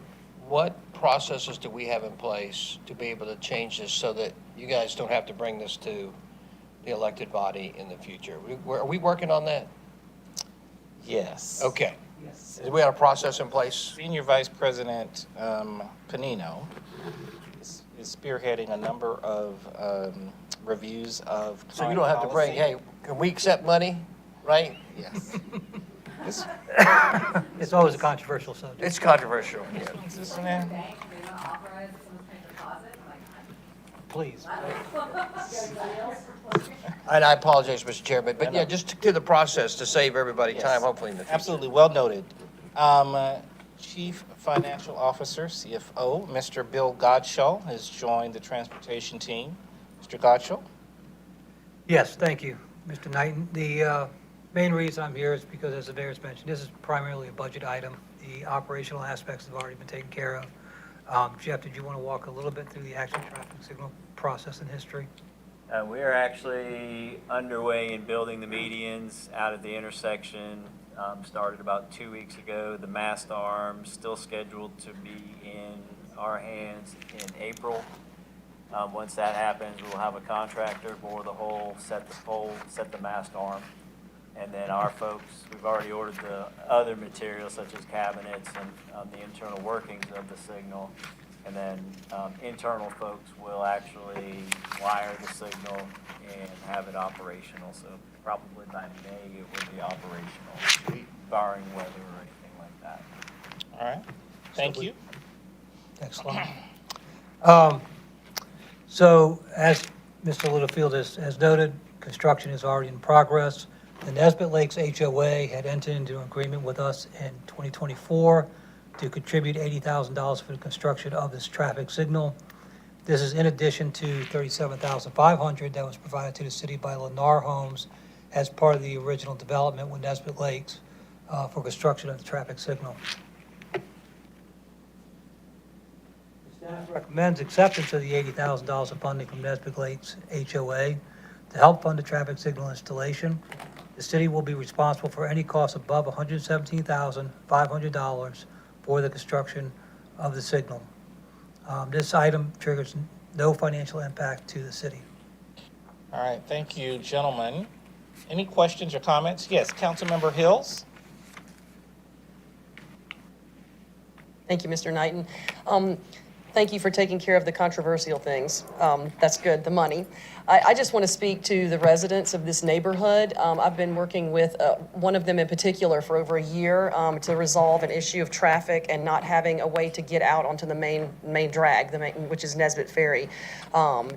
what processes do we have in place to be able to change this so that you guys don't have to bring this to the elected body in the future? Are we working on that? Yes. Okay. Yes. Do we have a process in place? Senior Vice President Panino is spearheading a number of reviews of. So you don't have to bring, hey, can we accept money, right? Yes. It's always a controversial subject. It's controversial, yeah. Is this in there? Bank, they don't authorize someone's paying deposit, I'm Please. And I apologize, Mr. Chairman, but yeah, just to the process to save everybody Yes. time, hopefully in the future. Absolutely, well noted. Chief Financial Officer, CFO, Mr. Bill Godshall has joined the transportation team. Mr. Godshall? Yes, thank you, Mr. Knighton. The main reason I'm here is because, as the mayor's mentioned, this is primarily a budget item. The operational aspects have already been taken care of. Jeff, did you want to walk a little bit through the actual traffic signal process and history? We are actually underway in building the medians out of the intersection. Started about 2 weeks ago. The mast arms still scheduled to be in our hands in April. Once that happens, we'll have a contractor bore the hole, set the pole, set the mast arm. And then our folks, we've already ordered the other materials such as cabinets and the internal workings of the signal. And then internal folks will actually wire the signal and have it operational. So probably by May it will be operational, barring weather or anything like that. All right, thank you. Excellent. So as Mr. Littlefield has noted, construction is already in progress. The Nesbit Lakes HOA had entered into an agreement with us in 2024 to contribute $80,000 for the construction of this traffic signal. This is in addition to $37,500 that was provided to the city by Lennar Homes as part of the original development with Nesbit Lakes for construction of the traffic signal. Staff recommends acceptance of the $80,000 of funding from Nesbit Lakes HOA to help fund the traffic signal installation. The city will be responsible for any costs above $117,500 for the construction of the signal. This item triggers no financial impact to the city. All right, thank you, gentlemen. Any questions or comments? Yes, Councilmember Hills. Thank you, Mr. Knighton. Thank you for taking care of the controversial things. That's good, the money. I just want to speak to the residents of this neighborhood. I've been working with one of them in particular for over a year to resolve an issue of traffic and not having a way to get out onto the main drag, which is Nesbitt Ferry,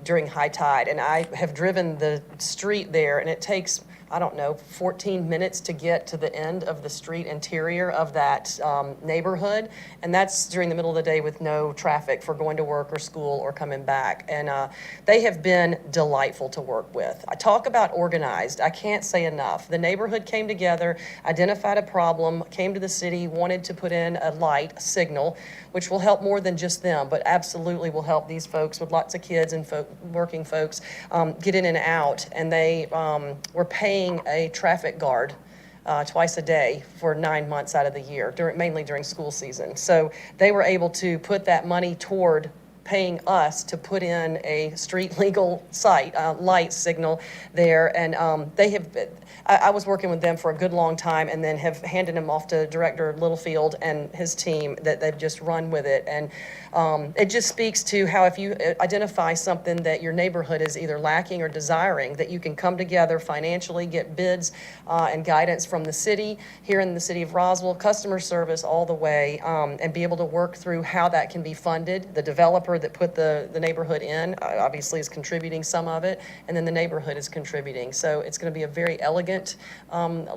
during high tide. And I have driven the street there, and it takes, I don't know, 14 minutes to get to the end of the street interior of that neighborhood. And that's during the middle of the day with no traffic for going to work or school or coming back. And they have been delightful to work with. I talk about organized. I can't say enough. The neighborhood came together, identified a problem, came to the city, wanted to put in a light, a signal, which will help more than just them, but absolutely will help these folks with lots of kids and working folks get in and out. And they were paying a traffic guard twice a day for 9 months out of the year, mainly during school season. So they were able to put that money toward paying us to put in a street legal light signal there. And they have, I was working with them for a good long time and then have handed them off to Director Littlefield and his team that they've just run with it. And it just speaks to how if you identify something that your neighborhood is either lacking or desiring, that you can come together financially, get bids and guidance from the city here in the city of Roswell, customer service all the way, and be able to work through how that can be funded. The developer that put the neighborhood in obviously is contributing some of it, and then the neighborhood is contributing. So it's going to be a very elegant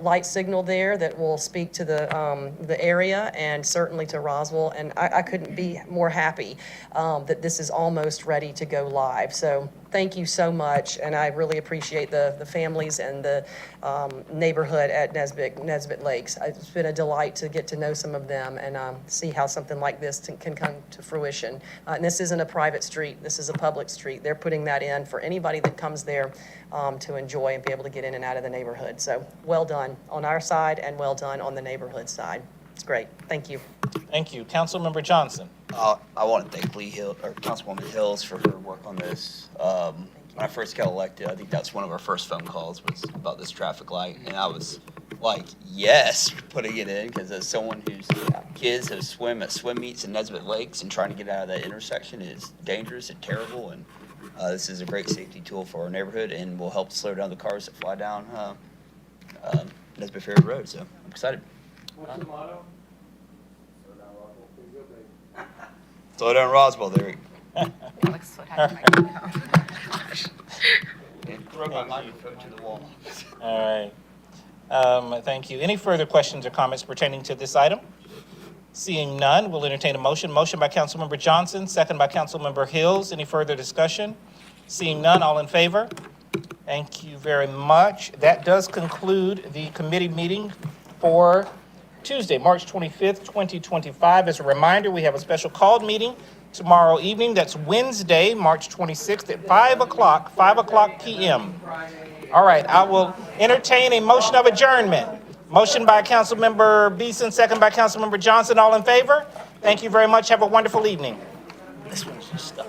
light signal there that will speak to the area and certainly to Roswell. And I couldn't be more happy that this is almost ready to go live. So thank you so much, and I really appreciate the families and the neighborhood at Nesbitt Lakes. It's been a delight to get to know some of them and see how something like this can come to fruition. And this isn't a private street, this is a public street. They're putting that in for anybody that comes there to enjoy and be able to get in and out of the neighborhood. So well done on our side and well done on the neighborhood side. It's great. Thank you. Thank you. Councilmember Johnson. I want to thank Councilwoman Hills for her work on this. When I first got elected, I think that's one of our first phone calls was about this traffic light, and I was like, yes, putting it in, because as someone whose kids have swim at swim meets in Nesbitt Lakes, and trying to get out of that intersection is dangerous and terrible, and this is a great safety tool for our neighborhood, and will help slow down the cars that fly down Nesbitt Ferry Road. So I'm excited. What's the motto? Slow down Roswell, there. Alex, what happened? Throw my microphone to the wall. All right. Thank you. Any further questions or comments pertaining to this item? Seeing none, we'll entertain a motion. Motion by Councilmember Johnson, second by Councilmember Hills. Any further discussion? Seeing none, all in favor? Thank you very much. That does conclude the committee meeting for Tuesday, March 25th, 2025. As a reminder, we have a special called meeting tomorrow evening. That's Wednesday, March 26th at 5 o'clock p.m. All right, I will entertain a motion of adjournment. Motion by Councilmember Beeson, second by Councilmember Johnson. All in favor? Thank you very much. Have a wonderful evening. This one's just stuck.